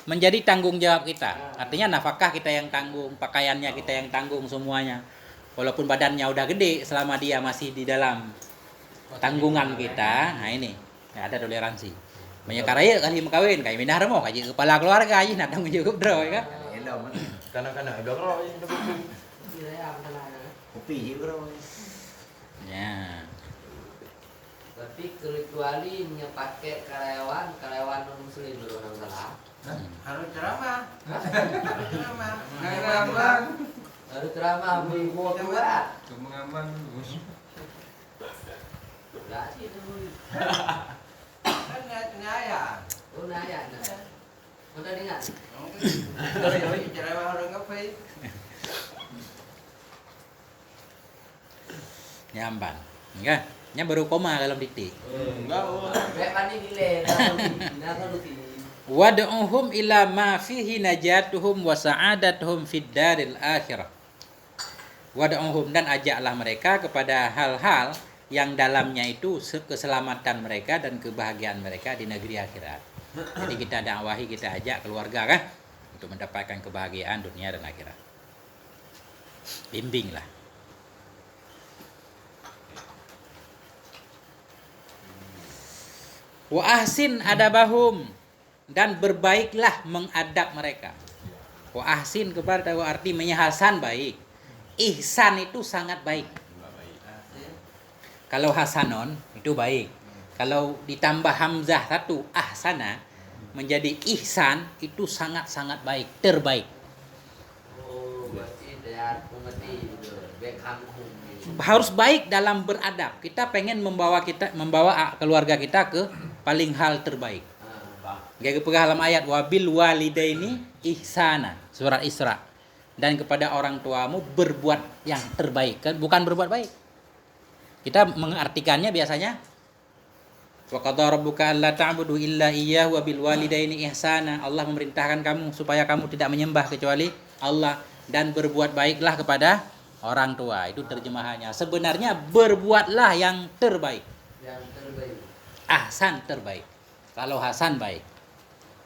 menjadi tanggung jawab kita. Artinya nafkah kita yang tanggung, pakaiannya kita yang tanggung semuanya. Walaupun badannya udah gede, selama dia masih di dalam tanggungan kita, nah ini ada toleransi. Banyak karya kali mengkawin, kayak minah remo, kayak kepala keluarga aja nak tanggung jawab bro ya kan. Kanak-kanak udah kalau Kopi je bro. Ya. Tapi kecuali pakai karyawan non muslim dulu orang salah. Harus ceramah. Harus ceramah buat buat. Mengaman. Enggak sih itu. Kan naya. Oh naya. Udah dengar. Ceramah orang ngapain? Nyamban. Enggak? Nya baru koma dalam dikti. Enggak. Kayak pani gile, nah kalau Wad'uhum ila ma fihi najatuhum wa sa'adatuhum fid daril akhirah. Wad'uhum, dan ajaklah mereka kepada hal-hal yang dalamnya itu keselamatan mereka dan kebahagiaan mereka di negeri akhirat. Jadi kita dakwahi, kita ajak keluarga kan untuk mendapatkan kebahagiaan dunia dan akhirat. Bimbinglah. Wa ahsin adabahum, dan berbaiklah mengadab mereka. Wa ahsin kepada arti menyahasan baik. Ihsan itu sangat baik. Kalau hasanon itu baik. Kalau ditambah hamzah satu ahsana menjadi ihsan itu sangat-sangat baik, terbaik. oh berarti dia mengerti gitu. Bekam Harus baik dalam beradab. Kita pengen membawa keluarga kita ke paling hal terbaik. Gaya dalam ayat wabil walidaini ihsana, surat Isra. Dan kepada orang tuamu berbuat yang terbaik, kan bukan berbuat baik. Kita mengartikannya biasanya wa qadara rabbuka alla ta'budu illa iyyahu wa bil walidaini ihsana. Allah memerintahkan kamu supaya kamu tidak menyembah kecuali Allah, dan berbuat baiklah kepada orang tua. Itu terjemahannya. Sebenarnya berbuatlah yang terbaik. Yang terbaik. Ahsan terbaik. Kalau Hasan baik.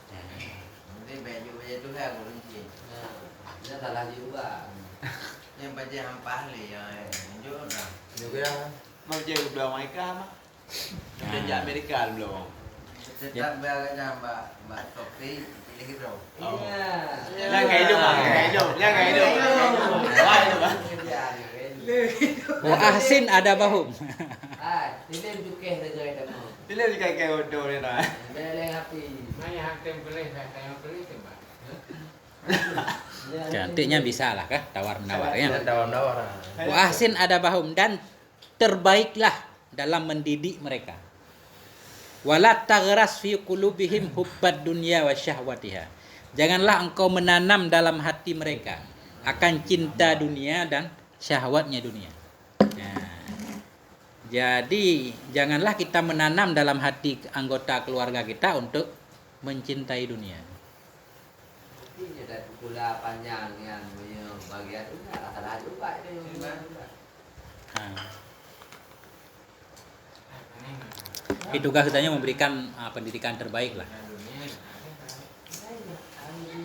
Nanti baju-baju tu kan aku benci. Nah, dia salah juga. Yang baju hampa ahli yang jujur lah. Juga mau jadi belum Amerika mah. Sejak Amerika belum. Tetap beragam mbak topi lagi bro. Iya. Yang kayak hidup ah, kayak hidup, yang kayak hidup. Wah itu kan. Wa ahsin adabahum. Tilim cukeh saja kita mau. Bila juga kayak bodoh ni dah. Beleng api. Cantiknya bisa lah kah tawar-menawar ya. Tawar-tawar. Wa ahsin adabahum dan terbaiklah dalam mendidik mereka. Wala taghras fi qulubihim hubbad dunya wa syahwatiha. Janganlah engkau menanam dalam hati mereka akan cinta dunia dan syahwatnya dunia. Nah, jadi janganlah kita menanam dalam hati anggota keluarga kita untuk mencintai dunia. Ini ada pula panjang yang punya bagian itu salah juga itu. Itu katanya memberikan pendidikan terbaik lah.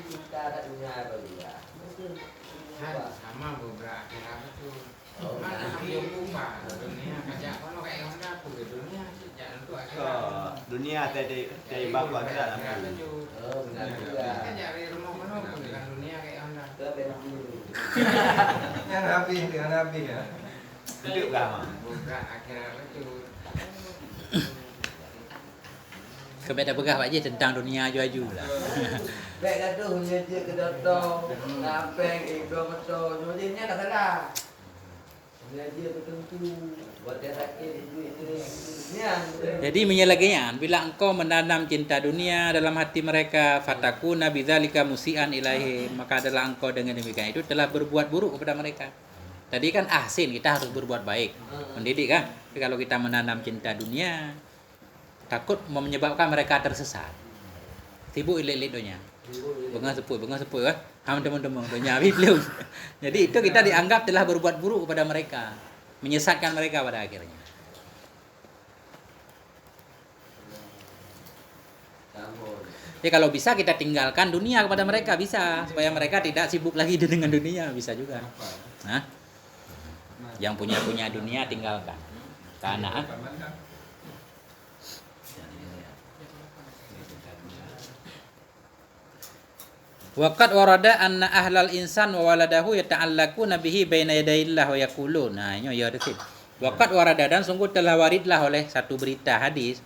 Kita ada dunia bagi ya. Sama beberapa kira itu. Oh, Mana ambil rumah dunia kerja kalau kayak Honda aku ke dunia jangan tu Dunia tadi bapak kita lah. Oh, benar juga. Kan cari rumah mana pun dengan dunia kayak Honda. Yang rapi dengan rapi ya. Hidup gama. Beberapa akhirnya itu. Kebeda begah Pak Ji tentang dunia aju-aju lah. Baik gaduh dia ke dotong, nampeng ikdo meto, jadinya tak salah. Dia tertentu buat dia sakit itu. Jadi menyelagainya bila engkau menanam cinta dunia dalam hati mereka fatakuna bidzalika musian ilahi, maka adalah engkau dengan demikian itu telah berbuat buruk kepada mereka. Tadi kan ahsin, kita harus berbuat baik, mendidik kan. Tapi kalau kita menanam cinta dunia, takut menyebabkan mereka tersesat. Sibuk ilik-ilik donya. Bengang sepui kan. Ham teman-teman donya belum. Jadi itu kita dianggap telah berbuat buruk kepada mereka, menyesatkan mereka pada akhirnya. Jadi kalau bisa kita tinggalkan dunia kepada mereka bisa, supaya mereka tidak sibuk lagi dengan dunia, bisa juga. Nah, yang punya dunia tinggalkan. Karena waqad warada anna ahlal insan wa waladahu yata'allaquna bihi baina yadayillah wa yaqulun. Nah, ini ya detik. Waqad warada dan sungguh telah waridlah oleh satu berita hadis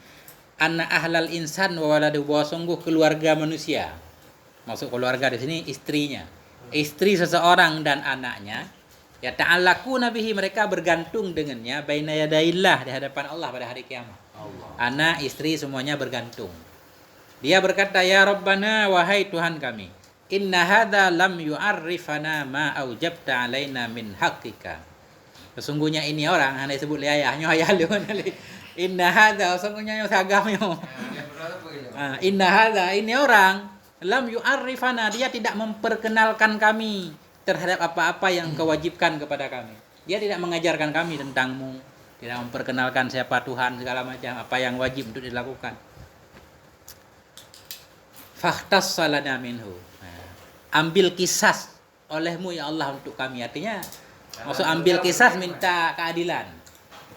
anna ahlal insan wa waladahu, bahwa sungguh keluarga manusia. Maksud keluarga di sini istrinya. Istri seseorang dan anaknya yata'allaquna bihi, mereka bergantung dengannya baina yadayillah, di hadapan Allah pada hari kiamat. Anak, istri semuanya bergantung. Dia berkata, ya Rabbana, wahai Tuhan kami, inna hadza lam yu'arrifana ma aujabta alaina min haqqika. Sesungguhnya ini orang, hanya disebut ayahnya ayah lu. Inna hadza, sesungguhnya sagamnya. Inna hadza, ini orang lam yu'arrifana, dia tidak memperkenalkan kami terhadap apa-apa yang kau wajibkan kepada kami. Dia tidak mengajarkan kami tentangmu, tidak memperkenalkan siapa Tuhan, segala macam apa yang wajib untuk dilakukan. Fakhtas salana minhu, ambil kisas olehmu ya Allah untuk kami. Artinya maksud ambil kisas, minta keadilan.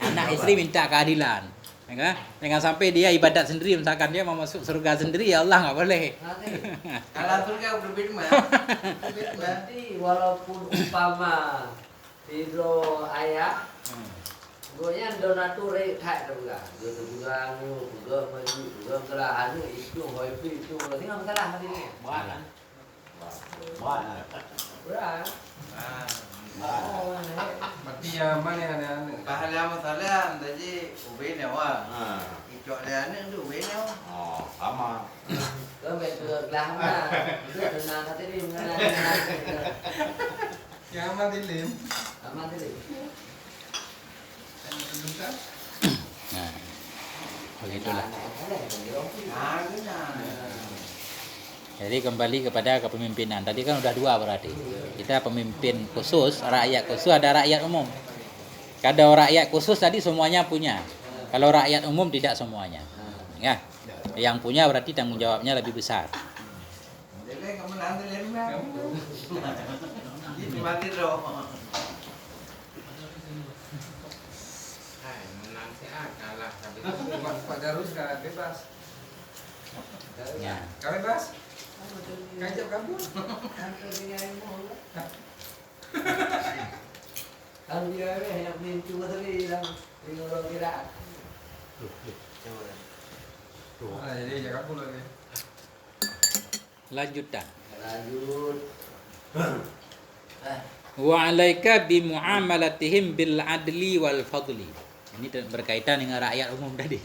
Anak istri minta keadilan, ya, jangan sampai dia ibadat sendiri, misalkan dia mau masuk surga sendiri, ya Allah nggak boleh. Kalau surga berbeda. Berarti walaupun umpama hidro ayah, goyang donatur hak juga, juga maju, juga kelahan itu, hoipi itu, berarti nggak masalah hari ini. Berat. Mati yang mana ada anu? Pahala masalah tadi ubin awak. Ikut dia anu tu ubin awak. Oh, sama. Kau betul kelahana, itu tenang hati ni mengenai. Yang mana dilim? Aman tadi. Nah, begitulah. Ah, kena. Jadi kembali kepada kepemimpinan. Tadi kan udah dua berarti. Kita pemimpin khusus, rakyat khusus, ada rakyat umum. Kalau rakyat khusus tadi semuanya punya. Kalau rakyat umum tidak semuanya. Ya. Yang punya berarti tanggung jawabnya lebih besar. Jadi kamu nanti lihat mana? Jadi mati dong. Hai, menang si A kalah tapi Pak Darus kalah bebas. Ya. kau bebas. Kajak kabur. Kalau dia yang mincu tadi yang orang kira. Jadi jangan kabur lagi. Lanjutan. Lanjut. Wa 'alaika bi muamalatihim bil adli wal fadli. Ini berkaitan dengan rakyat umum tadi.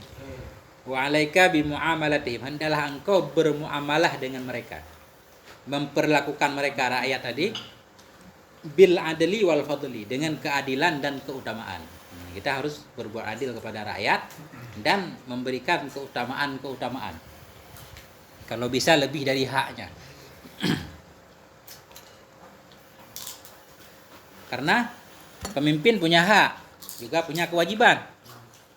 Wa 'alaika bi muamalatihim, hendaklah engkau bermuamalah dengan mereka. Memperlakukan mereka rakyat tadi bil adli wal fadli, dengan keadilan dan keutamaan. Kita harus berbuat adil kepada rakyat dan memberikan keutamaan-keutamaan. Kalau bisa lebih dari haknya. Karena pemimpin punya hak, juga punya kewajiban.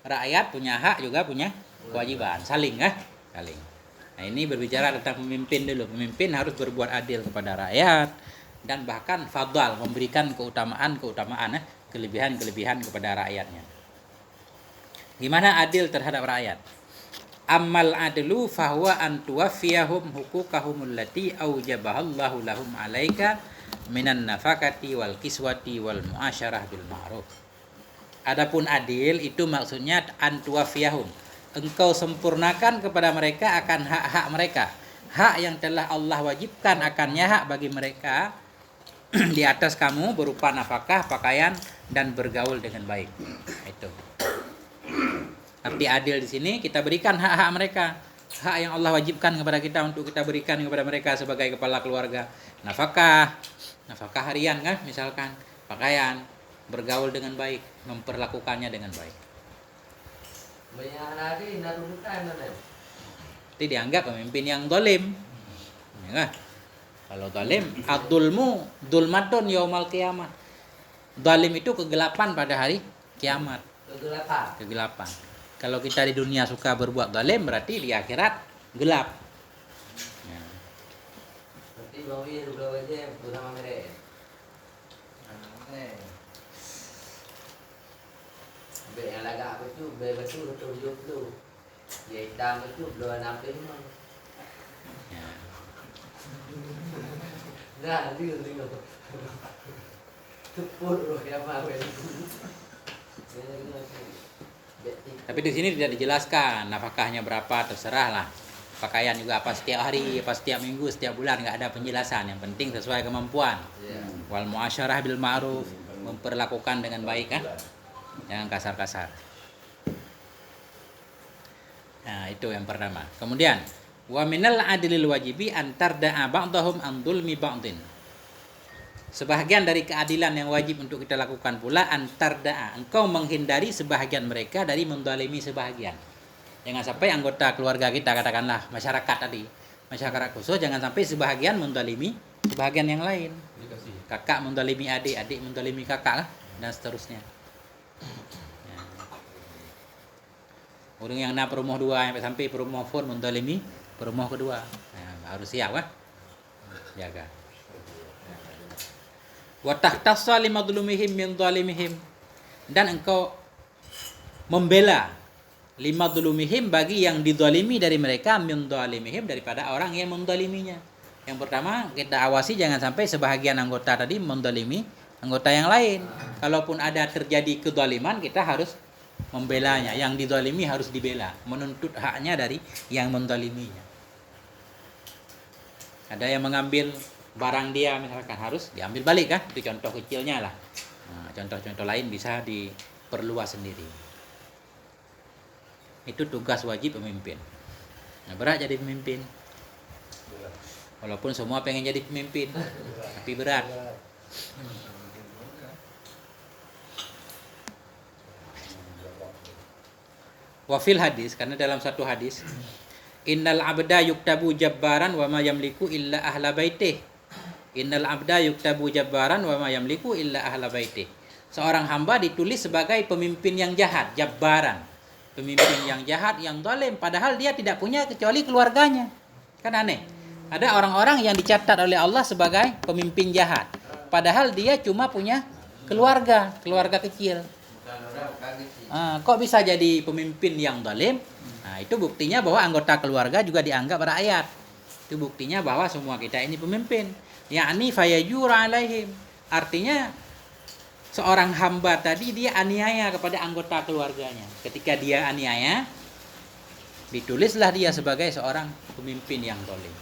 Rakyat punya hak, juga punya kewajiban. Saling kan? Saling. Nah, ini berbicara tentang pemimpin dulu. Pemimpin harus berbuat adil kepada rakyat dan bahkan fadal, memberikan keutamaan-keutamaan, kelebihan-kelebihan kepada rakyatnya. Gimana adil terhadap rakyat? Ammal adlu fahuwa an tuwaffiyahum huquqahum allati aujabahallahu lahum 'alaika minan nafakati wal kiswati wal muasyarah bil ma'ruf. Adapun adil itu maksudnya an tuwaffiyahum, engkau sempurnakan kepada mereka akan hak-hak mereka. Hak yang telah Allah wajibkan akannya hak bagi mereka di atas kamu berupa nafkah, pakaian dan bergaul dengan baik. Itu. Arti adil di sini kita berikan hak-hak mereka, hak yang Allah wajibkan kepada kita untuk kita berikan kepada mereka sebagai kepala keluarga. Nafkah harian kan, misalkan pakaian, bergaul dengan baik, memperlakukannya dengan baik. Banyak lagi narubukan mana? Itu dianggap pemimpin yang zalim. Ya kan? Kalau zalim, ad-dulmu dulmatun yaumal qiyamah. Zalim itu kegelapan pada hari kiamat. Kegelapan. Kalau kita di dunia suka berbuat zalim, berarti di akhirat gelap. Ya. Nanti bawi dua wajah bersama mereka. Be yang lagak aku tu, be betul hidup tu. Dia hitam itu belum nampil mah. Ya. Nah, dia tepur roh yang mau. Tapi di sini tidak dijelaskan nafkahnya berapa, terserah lah. Pakaian juga apa setiap hari, apa setiap minggu, setiap bulan, nggak ada penjelasan. Yang penting sesuai kemampuan. Wal muasyarah bil ma'ruf, memperlakukan dengan baik kan, jangan kasar-kasar. Nah, itu yang pertama. Kemudian wa minal adlil wajibi antar da'a ba'dahum an dzulmi ba'din. Sebahagian dari keadilan yang wajib untuk kita lakukan pula antar da'a, engkau menghindari sebahagian mereka dari mendalimi sebahagian. Jangan sampai anggota keluarga kita, katakanlah masyarakat tadi, masyarakat khusus, jangan sampai sebahagian mendalimi sebahagian yang lain. Kakak mendalimi adik, adik mendalimi kakak dan seterusnya. Ya. Orang yang nak perumoh dua sampai perumoh pun mendalimi perumoh kedua. Nah, harus siap kan? Jaga. Wa tahtassa limadlumihim min zalimihim, dan engkau membela limadlumihim bagi yang dizalimi dari mereka, min zalimihim daripada orang yang menzaliminya. Yang pertama kita awasi jangan sampai sebahagian anggota tadi menzalimi anggota yang lain. Kalaupun ada terjadi kezaliman kita harus membelanya, yang dizalimi harus dibela, menuntut haknya dari yang menzaliminya. Ada yang mengambil barang dia misalkan harus diambil balik kan, itu contoh kecilnya lah. Nah, contoh-contoh lain bisa diperluas sendiri. Itu tugas wajib pemimpin. Nah, berat jadi pemimpin. Walaupun semua pengen jadi pemimpin, tapi berat. Wafil hadis, karena dalam satu hadis Innal abda yuktabu jabbaran wa ma yamliku illa ahla baitih. Innal abda yuktabu jabbaran wa ma yamliku illa ahla baitih. Seorang hamba ditulis sebagai pemimpin yang jahat, jabbaran. Pemimpin yang jahat, yang zalim, padahal dia tidak punya kecuali keluarganya. Kan aneh. Ada orang-orang yang dicatat oleh Allah sebagai pemimpin jahat, padahal dia cuma punya keluarga kecil. Bukan orang, bukan kecil. Kok bisa jadi pemimpin yang zalim? Nah, itu buktinya bahwa anggota keluarga juga dianggap rakyat. Itu buktinya bahwa semua kita ini pemimpin. Yakni fayajura alaihim. Artinya seorang hamba tadi dia aniaya kepada anggota keluarganya. Ketika dia aniaya, ditulislah dia sebagai seorang pemimpin yang zalim.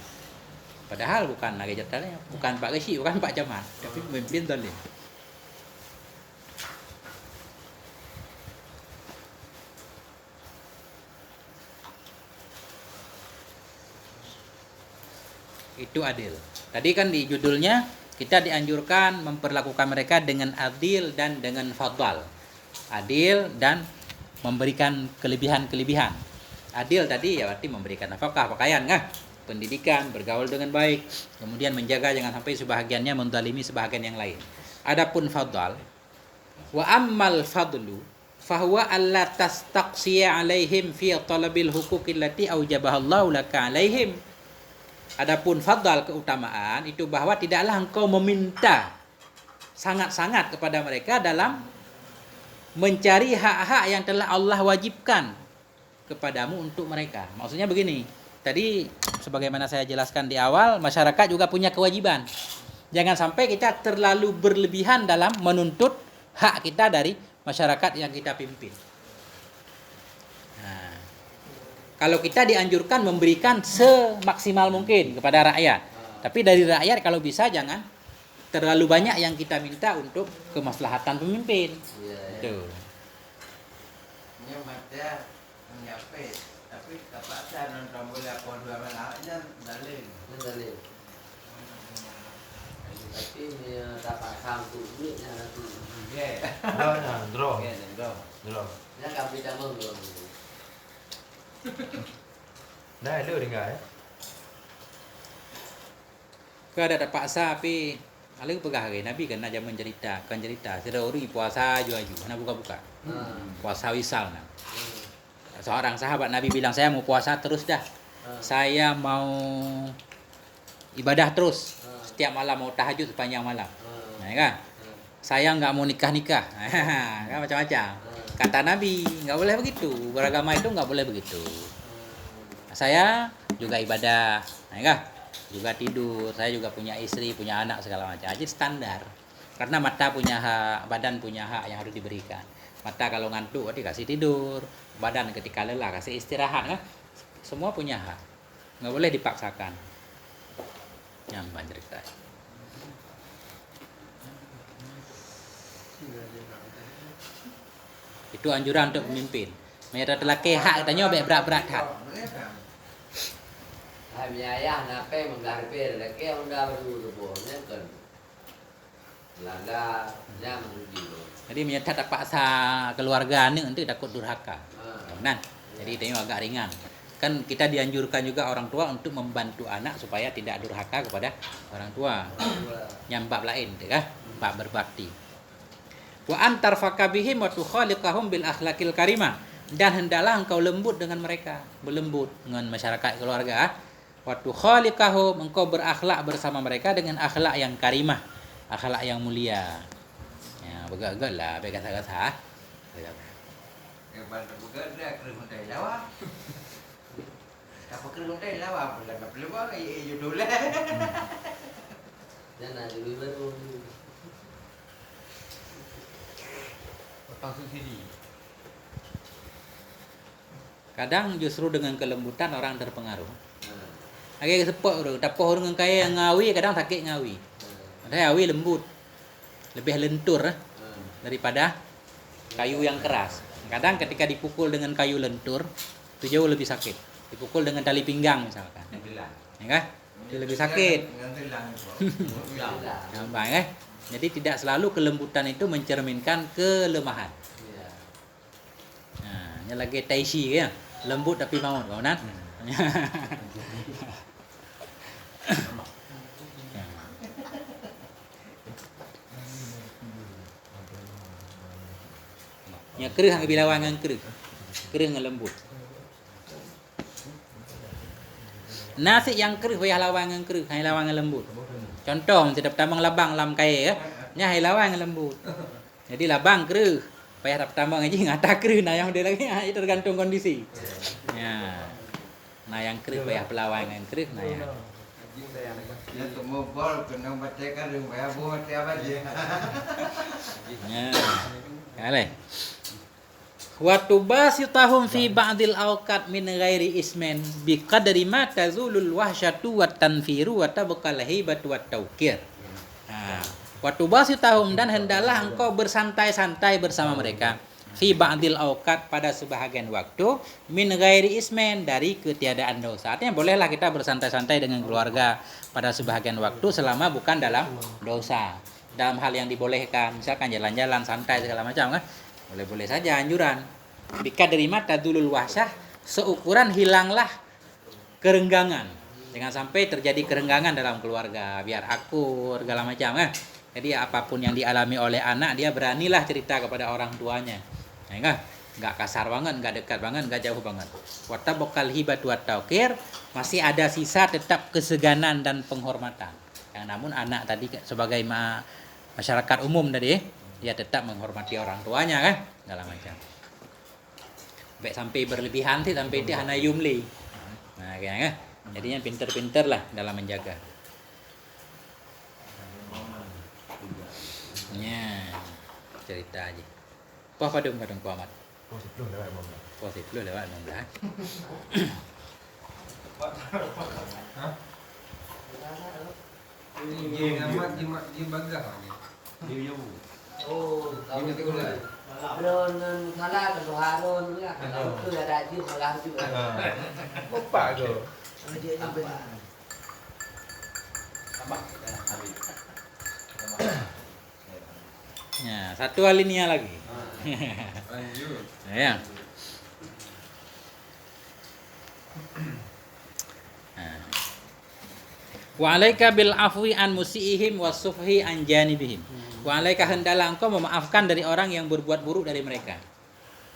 Padahal bukan lagi jatahnya, bukan Pak Gesi, bukan Pak Camat, tapi pemimpin zalim. Itu adil. Tadi kan di judulnya kita dianjurkan memperlakukan mereka dengan adil dan dengan fadl. Adil dan memberikan kelebihan-kelebihan. Adil tadi ya berarti memberikan nafkah, pakaian, pendidikan, bergaul dengan baik, kemudian menjaga jangan sampai sebahagiannya menzalimi sebahagian yang lain. Adapun fadl, wa ammal fadlu fahuwa alla tastaqsiya alaihim fi talabil huquqi allati aujabahallahu laka alaihim. Adapun fadl, keutamaan itu bahwa tidaklah engkau meminta sangat-sangat kepada mereka dalam mencari hak-hak yang telah Allah wajibkan kepadamu untuk mereka. Maksudnya begini, tadi sebagaimana saya jelaskan di awal, masyarakat juga punya kewajiban. Jangan sampai kita terlalu berlebihan dalam menuntut hak kita dari masyarakat yang kita pimpin. Nah, kalau kita dianjurkan memberikan semaksimal mungkin kepada rakyat, tapi dari rakyat kalau bisa jangan terlalu banyak yang kita minta untuk kemaslahatan pemimpin. Tuh. Ini mata menyapai, tapi kapasitas nonton bola dua malaknya dalil. Dalil. Tapi dia dapat sanggup duitnya nanti. Draw. Dia akan bisa menggol. Dah ada dengar Kau ada paksa tapi kalau pegah hari Nabi kan nak zaman cerita, kan cerita. Sudah orang puasa aju-aju, nak buka-buka. Puasa wisal nak. Seorang sahabat Nabi bilang, saya mau puasa terus dah. Saya mau ibadah terus. Setiap malam mau tahajud sepanjang malam. Nah, kan? Saya nggak mau nikah-nikah. Kan macam-macam. Kata Nabi, nggak boleh begitu. Beragama itu nggak boleh begitu. Saya juga ibadah, nah, kan? Juga tidur. Saya juga punya istri, punya anak segala macam. Jadi standar. Karena mata punya hak, badan punya hak yang harus diberikan. Mata kalau ngantuk dikasih tidur, badan ketika lelah kasih istirahat, kan? Semua punya hak. Nggak boleh dipaksakan. Nyamban cerita. Itu anjuran untuk pemimpin. Mereka lelaki hak katanya obek berat-berat hak. Hai ayah nape menggarpe lelaki onda berdua kan. Landa nya menuju. Jadi menyata tak paksa keluarga ni nanti takut durhaka. Nah, jadi itu agak ringan. Kan kita dianjurkan juga orang tua untuk membantu anak supaya tidak durhaka kepada orang tua. Nyambak lain, kan? Bab berbakti. Wa antar fakabihim wa tukhaliqahum bil akhlaqil karimah. Dan hendaklah engkau lembut dengan mereka, berlembut dengan masyarakat keluarga. Wa tukhaliqahum, engkau berakhlak bersama mereka dengan akhlak yang karimah, akhlak yang mulia. Ya, begak-begak lah, begak-gasa. Yang bantu bukan dia kerja dari Jawa. Apa kerja dari Jawa? Bukan perlu apa? Iya dulu. Jangan dulu baru. potong subsidi. Kadang justru dengan kelembutan orang terpengaruh. Lagi sepok tu, tapoh dengan kaya yang ngawi kadang sakit ngawi. Ada ngawi lembut, lebih lentur daripada kayu yang keras. Kadang ketika dipukul dengan kayu lentur, itu jauh lebih sakit. Dipukul dengan tali pinggang misalkan, ya kan? Itu lebih sakit. Gampang kan? Jadi tidak selalu kelembutan itu mencerminkan kelemahan. Nah, ini lagi taisi ya, lembut tapi maut, kawan. Ya kerih hang bilawangan kerih. Kerih ngelembut. Nasi yang kerih payah lawangan kerih, hai lawangan lembut. Contoh tidak tambang labang lam kai ya. Nya hai lawangan lembut. Jadi labang kerih, payah tambang aja ngata kerih nah yang dia lagi itu tergantung kondisi. Ya. Nah yang kerih payah pelawangan kerih nah ya. Ya temu bol kena baca kan rumah abu mati apa je. Ya. Kale. Wa tubasitahum fi ba'dil awqat min ghairi ismin bi qadri ma tazulul wahsyatu wat tanfiru wa tabqal hibatu wat tawqir. Wa tubasitahum dan hendaklah engkau bersantai-santai bersama mereka fi ba'dil awqat pada sebahagian waktu min ghairi ismin dari ketiadaan dosa. Artinya bolehlah kita bersantai-santai dengan keluarga pada sebahagian waktu selama bukan dalam dosa. Dalam hal yang dibolehkan, misalkan jalan-jalan santai segala macam kan. Boleh-boleh saja anjuran. Bika dari mata dulul wahsyah seukuran hilanglah kerenggangan. Jangan sampai terjadi kerenggangan dalam keluarga, biar akur segala macam kan. Jadi apapun yang dialami oleh anak dia beranilah cerita kepada orang tuanya. Ya enggak? Enggak kasar banget, enggak dekat banget, enggak jauh banget. Wata bokal hibatu wat tauqir, masih ada sisa tetap keseganan dan penghormatan. Yang namun anak tadi sebagai masyarakat umum tadi dia tetap menghormati orang tuanya kan segala macam. Baik sampai berlebihan sih sampai dia hana yumli. Nah kayaknya kan. Jadinya pinter-pinter lah dalam menjaga. Ya, cerita aja. Puah padung Puah Mat. Puah 10 lewat 16. Ini amat di bagah. Oh, kalau itu Ron salah ke Harun ya. Kalau itu ada dia salah juga. Bapak tu. Ya, satu alinea lagi. Lanjut. Ya. Wa alaika bil afwi an musiihim wasufhi an janibihim. Wa alaika hendaklah engkau memaafkan dari orang yang berbuat buruk dari mereka.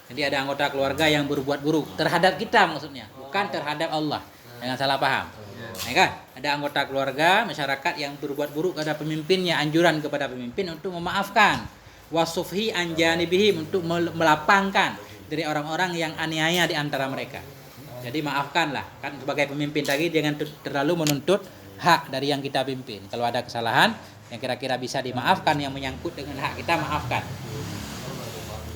Jadi ada anggota keluarga yang berbuat buruk terhadap kita maksudnya, bukan terhadap Allah. Jangan salah paham. Ya kan? Ada anggota keluarga, masyarakat yang berbuat buruk kepada pemimpinnya, anjuran kepada pemimpin untuk memaafkan. Wasufhi an janibihim, untuk melapangkan dari orang-orang yang aniaya di antara mereka. Jadi maafkanlah. Kan sebagai pemimpin tadi jangan terlalu menuntut hak dari yang kita pimpin. Kalau ada kesalahan yang kira-kira bisa dimaafkan yang menyangkut dengan hak kita, maafkan.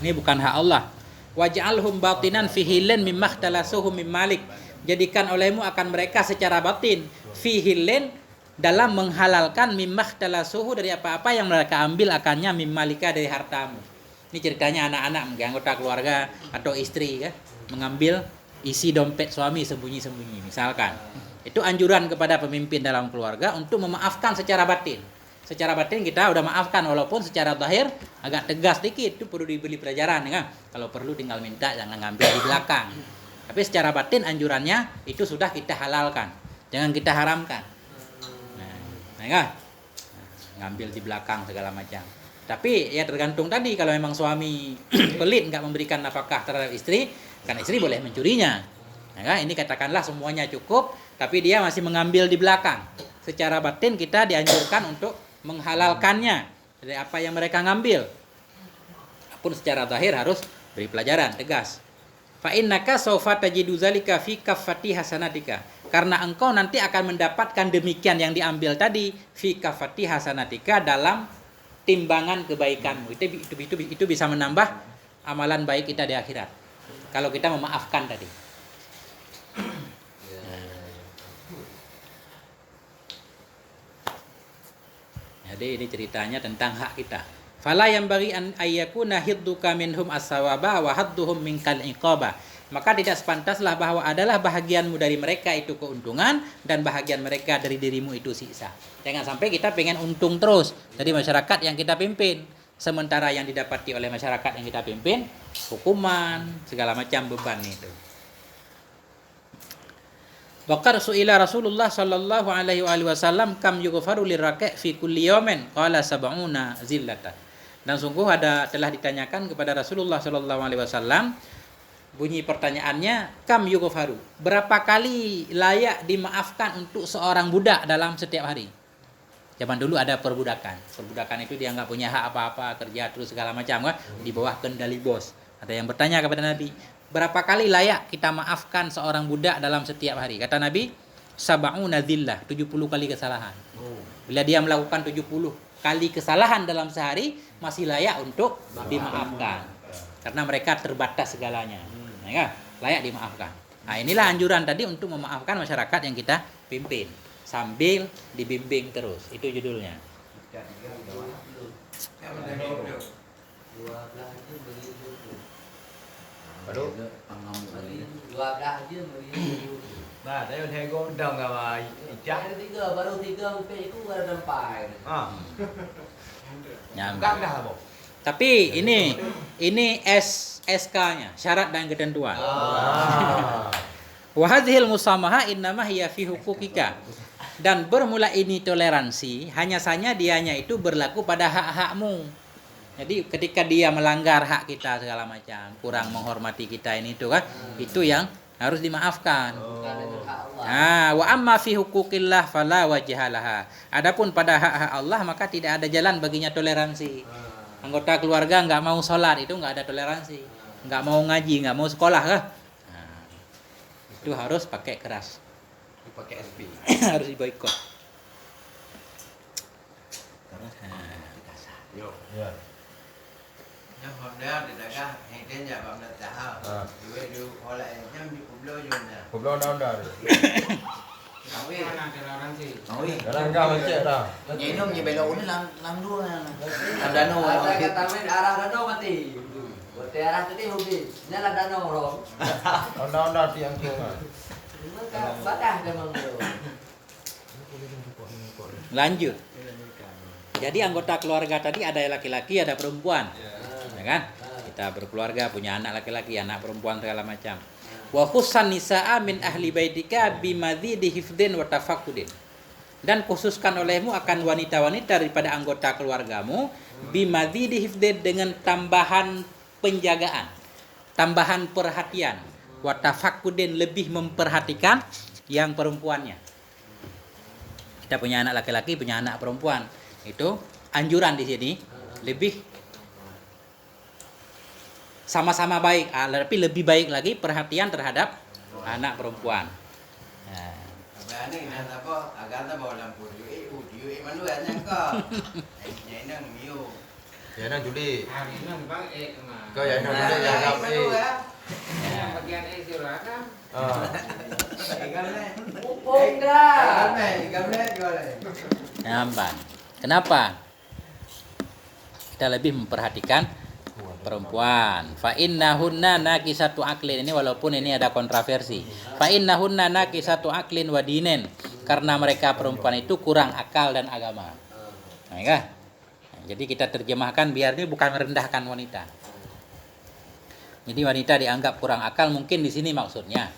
Ini bukan hak Allah. Waj'alhum batinan fi hilin mimma ikhtalasuhu mim malik. Jadikan olehmu akan mereka secara batin fi hilin dalam menghalalkan mimma ikhtalasuhu dari apa-apa yang mereka ambil akannya mim malika dari hartamu. Ini ceritanya anak-anak, anggota keluarga atau istri kan, mengambil isi dompet suami sembunyi-sembunyi misalkan. Itu anjuran kepada pemimpin dalam keluarga untuk memaafkan secara batin. Secara batin kita udah maafkan walaupun secara zahir agak tegas dikit, itu perlu diberi pelajaran ya kan. Kalau perlu tinggal minta jangan ngambil di belakang. Tapi secara batin anjurannya itu sudah kita halalkan. Jangan kita haramkan. Nah, ya kan? Ngambil di belakang segala macam. Tapi ya tergantung tadi kalau memang suami pelit nggak memberikan nafkah terhadap istri, kan istri boleh mencurinya. Ya kan? Ini katakanlah semuanya cukup, tapi dia masih mengambil di belakang. Secara batin kita dianjurkan untuk menghalalkannya dari apa yang mereka ngambil. Pun secara zahir harus beri pelajaran tegas. Fa innaka sawfa tajidu zalika fi kaffati hasanatika. Karena engkau nanti akan mendapatkan demikian yang diambil tadi fi kaffati hasanatika dalam timbangan kebaikanmu. Itu bisa menambah amalan baik kita di akhirat. Kalau kita memaafkan tadi. Jadi ini ceritanya tentang hak kita. Fala yang bagi an ayyakuna hidduka minhum as-sawaba wa hadduhum minkal iqaba. Maka tidak sepantaslah bahwa adalah bahagianmu dari mereka itu keuntungan dan bahagian mereka dari dirimu itu siksa. Jangan sampai kita pengen untung terus dari masyarakat yang kita pimpin, sementara yang didapati oleh masyarakat yang kita pimpin hukuman segala macam beban itu. Waqad su'ila Rasulullah sallallahu alaihi wasallam kam yughfaru lirraqi' fi kulli yawmin qala sab'una zillatan. Dan sungguh telah ditanyakan kepada Rasulullah sallallahu alaihi wasallam, bunyi pertanyaannya, kam yughfaru, berapa kali layak dimaafkan untuk seorang budak dalam setiap hari. Zaman dulu ada perbudakan. Perbudakan itu dianggap punya hak apa-apa, kerja terus segala macam kan, di bawah kendali bos. Ada yang bertanya kepada Nabi, berapa kali layak kita maafkan seorang budak dalam setiap hari? Kata Nabi, sab'una dzillah, 70 kali kesalahan. Bila dia melakukan 70 kali kesalahan dalam sehari, masih layak untuk dimaafkan. Karena mereka terbatas segalanya. Ya, layak dimaafkan. Nah, inilah anjuran tadi untuk memaafkan masyarakat yang kita pimpin sambil dibimbing terus. Itu judulnya. Baru. 12 je beri. Nah, saya udah gondong sama Icah. Ada 3, baru 3 sampai itu ada sampai. Nyambung. Enggak dah, Bang. Tapi ini SK-nya, syarat dan ketentuan. Wa hadhil musamaha innama hiya fi hukukika. Dan bermula ini toleransi hanya saja dianya itu berlaku pada hak-hakmu. Jadi ketika dia melanggar hak kita segala macam, kurang menghormati kita ini itu kan, itu yang harus dimaafkan. Bukan dengan hak Allah. Nah, wa amma fi hukukillah fala wajhalaha. Adapun pada hak-hak Allah maka tidak ada jalan baginya toleransi. Anggota keluarga nggak mau sholat itu nggak ada toleransi. Nggak mau ngaji, nggak mau sekolah kah? Nah, itu harus pakai keras. Pakai SP. Harus diboikot. Yo. Ya. Yang honda di daga yang tenja bang nak tahu. Dua oleh yang di kublo jona. Kublo dah. Kawin. Mana toleransi? Oi. Dalam kau macam dah. Nyinom nya belok ni lang dua. Ang dano. Ada kata main arah danau mati. Buat arah tadi hobi. Nyala danau roh. Anda tiang sungai. Maka badah memang tu. Lanjut. Jadi anggota keluarga tadi ada laki-laki, ada perempuan. Ya kan? Kita berkeluarga, punya anak laki-laki, anak perempuan segala macam. Wa khussan nisaa min ahli baitika bimadzidi hifdin wa tafakkudin. Dan khususkan olehmu akan wanita-wanita daripada anggota keluargamu bimadzidi hifdin, dengan tambahan penjagaan, tambahan perhatian, wa tafakkudin, lebih memperhatikan yang perempuannya. Kita punya anak laki-laki, punya anak perempuan. Itu anjuran di sini lebih sama-sama baik, tapi lebih baik lagi perhatian terhadap anak perempuan. Berani nak apa? Agar tak bawa lampu. Mana yang kau? Yang nang miu. Ya nak juli. Ah, Hari nan bang kemana? Kau yang nang miu. Yang bagian silakan. Upung dah. Nampak. Kenapa? Kita lebih memperhatikan perempuan. Fa innahunna nakisatu aklin. Ini walaupun ini ada kontroversi. Fa innahunna nakisatu aklin wa dinin. Karena mereka perempuan itu kurang akal dan agama. Nah, jadi kita terjemahkan biar ini bukan merendahkan wanita. Jadi wanita dianggap kurang akal mungkin di sini maksudnya.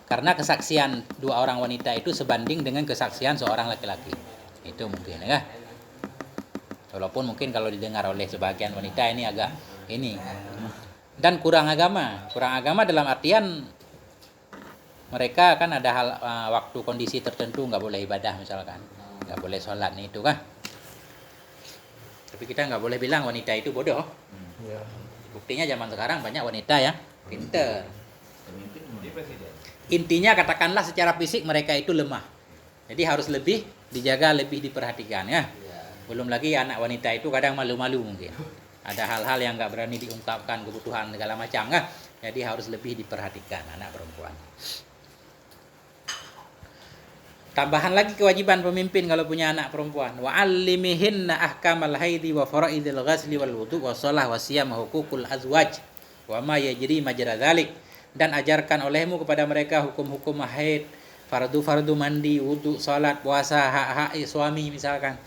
Karena kesaksian dua orang wanita itu sebanding dengan kesaksian seorang laki-laki. Itu mungkin ya. Walaupun mungkin kalau didengar oleh sebagian wanita ini agak ini. Dan kurang agama. Kurang agama dalam artian mereka kan ada hal waktu kondisi tertentu nggak boleh ibadah misalkan. Nggak boleh sholat nih itu kan. Tapi kita nggak boleh bilang wanita itu bodoh. Buktinya zaman sekarang banyak wanita yang pinter. Intinya katakanlah secara fisik mereka itu lemah. Jadi harus lebih dijaga, lebih diperhatikan ya. Belum lagi anak wanita itu kadang malu-malu mungkin. Ada hal-hal yang nggak berani diungkapkan, kebutuhan segala macam kan. Jadi harus lebih diperhatikan anak perempuan. Tambahan lagi kewajiban pemimpin kalau punya anak perempuan. Wa 'allimihinna ahkamal haidi wa fara'idil ghasli wal wudu wa shalah wa siyam wa hukukul azwaj wa ma yajri majra dzalik. Dan ajarkan olehmu kepada mereka hukum-hukum haid, fardu-fardu mandi, wudu, salat, puasa, hak-hak suami misalkan.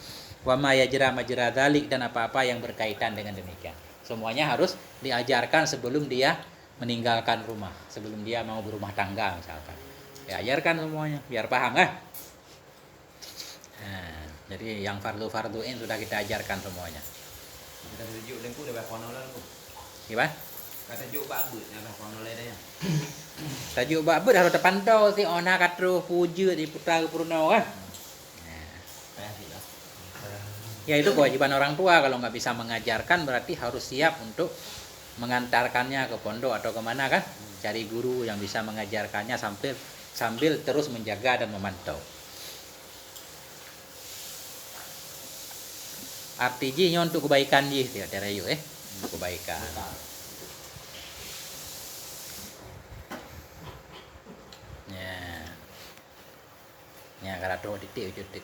Wa ma yajra majra dzalik, dan apa-apa yang berkaitan dengan demikian. Semuanya harus diajarkan sebelum dia meninggalkan rumah, sebelum dia mau berumah tangga misalkan. Diajarkan semuanya biar paham kan. Nah, jadi yang fardu-farduin sudah kita ajarkan semuanya. Kita tunjuk lengku dah berapa nolak tu. Gimana? Kata juk babut dah berapa nolak dah ya. Tajuk bab dah terpantau si ona katru puja di putra purno kan. Payah Ya itu kewajiban orang tua, kalau nggak bisa mengajarkan berarti harus siap untuk mengantarkannya ke pondok atau kemana kan, cari guru yang bisa mengajarkannya sambil terus menjaga dan memantau. Artinya untuk kebaikan dia terayu untuk kebaikan. Ya kalau tuh titik titik.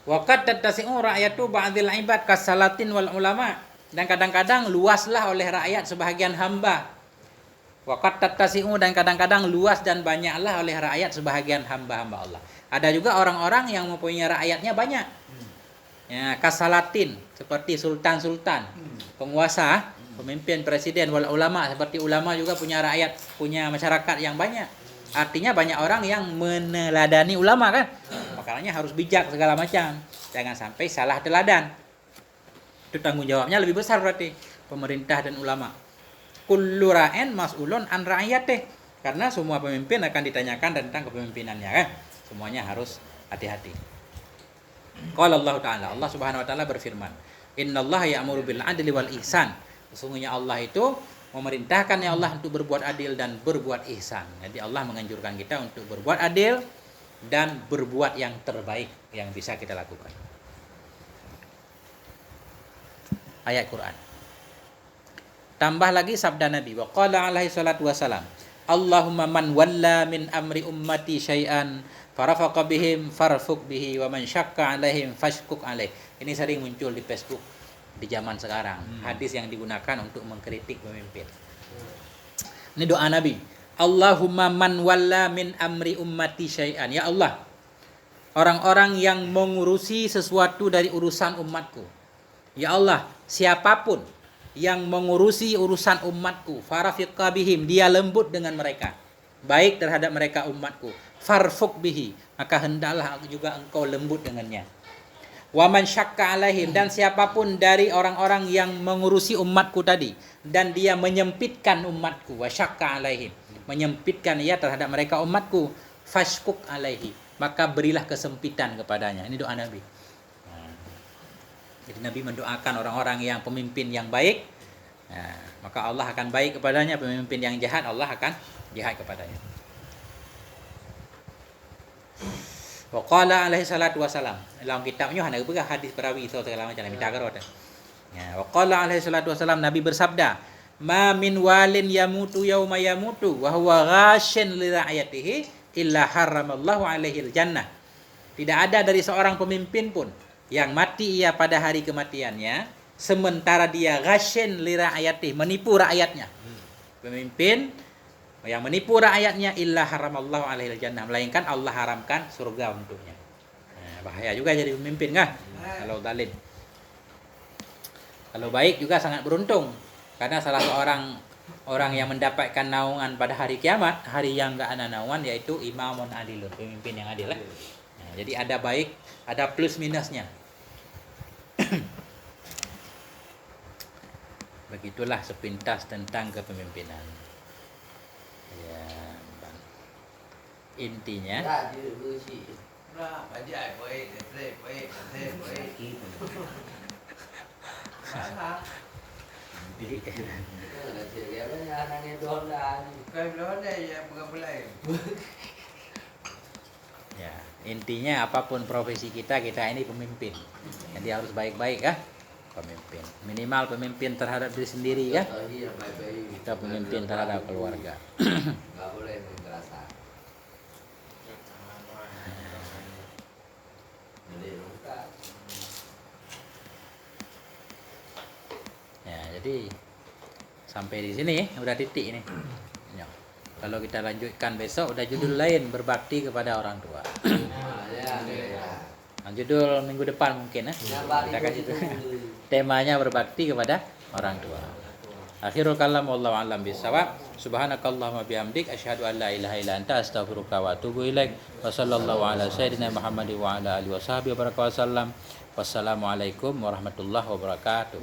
Waqad tattasi'u ra'yatu ba'dil ibad kasalatin wal ulama, dan kadang-kadang luaslah oleh rakyat sebahagian hamba. Waqad tattasi'u, dan kadang-kadang luas dan banyaklah oleh rakyat sebahagian hamba-hamba Allah. Ada juga orang-orang yang mempunyai rakyatnya banyak. Ya, kasalatin seperti sultan-sultan, penguasa, pemimpin, presiden, wal ulama, seperti ulama juga punya rakyat, punya masyarakat yang banyak. Artinya banyak orang yang meneladani ulama kan. Makanya harus bijak segala macam. Jangan sampai salah teladan. Itu tanggung jawabnya lebih besar berarti pemerintah dan ulama. Kullu ra'in mas'ulun an ra'iyatih. Karena semua pemimpin akan ditanyakan tentang kepemimpinannya kan. Semuanya harus hati-hati. Qala Allah Ta'ala, Allah Subhanahu wa taala berfirman, "Innallaha ya'muru bil 'adli wal ihsan." Sesungguhnya Allah itu memerintahkan ya Allah untuk berbuat adil dan berbuat ihsan. Jadi Allah menganjurkan kita untuk berbuat adil dan berbuat yang terbaik yang bisa kita lakukan. Ayat Quran. Tambah lagi sabda Nabi, wa qala alaihi salatu wasalam, Allahumma man walla min amri ummati syai'an farafaqa bihim farfuq bihi wa man syakka alaihim fashkuk alaih. Ini sering muncul di Facebook di zaman sekarang, hadis yang digunakan untuk mengkritik pemimpin. Ini doa Nabi, Allahumma man walla min amri ummati syai'an. Ya Allah, orang-orang yang mengurusi sesuatu dari urusan umatku, ya Allah, siapapun yang mengurusi urusan umatku, farafiqa bihim, dia lembut dengan mereka, baik terhadap mereka umatku, farfuq bihi, maka hendaklah juga engkau lembut dengannya. Waman syakka alaihim, dan siapapun dari orang-orang yang mengurusi umatku tadi dan dia menyempitkan umatku, wa syakka alaihim, menyempitkan ia terhadap mereka umatku, fashkuk alaihi, maka berilah kesempitan kepadanya. Ini doa Nabi. Jadi Nabi mendoakan orang-orang yang pemimpin yang baik, maka Allah akan baik kepadanya. Pemimpin yang jahat, Allah akan jahat kepadanya. Wa qala alaihi salatu wasalam, dalam kitabnya ada berapa hadis perawi itu segala macam minta garot. Ya, wa qala alaihi salatu wasalam, Nabi bersabda, ma min walin yamutu yauma yamutu wa huwa ghashin li ra'yatihi illa haramallahu alaihi jannah. Tidak ada dari seorang pemimpin pun yang mati ia pada hari kematiannya sementara dia ghashin li ra'yatihi, menipu rakyatnya. Pemimpin yang menipu rakyatnya, illa haramallahu alaihi jannah, melainkan Allah haramkan surga untuknya. Bahaya juga jadi pemimpin kan kalau zalim. Kalau baik juga sangat beruntung, karena salah seorang orang yang mendapatkan naungan pada hari kiamat, hari yang enggak ada naungan, yaitu imamun adilun, pemimpin yang adil. Jadi ada baik, ada plus minusnya. Begitulah sepintas tentang kepemimpinan. Intinya Nah, bajai baik, baik. ya, intinya apapun profesi kita ini pemimpin. Jadi harus baik-baik ya, pemimpin. Minimal pemimpin terhadap diri sendiri ya. Kita pemimpin terhadap keluarga. Nggak boleh kekerasan. Ya, jadi sampai di sini udah titik ini. Ya. Kalau kita lanjutkan besok udah judul lain, berbakti kepada orang tua. Nah, judul minggu depan mungkin ya. Kita kasih itu. Temanya berbakti kepada orang tua. Akhirul kalam wallahu a'lam bisawab. Subhanakallahumma bihamdik asyhadu an la ilaha illa anta astaghfiruka wa atubu ilaik. Wa sallallahu ala sayyidina Muhammad wa ala alihi washabihi wa baraka wasallam. Wassalamualaikum warahmatullahi wabarakatuh.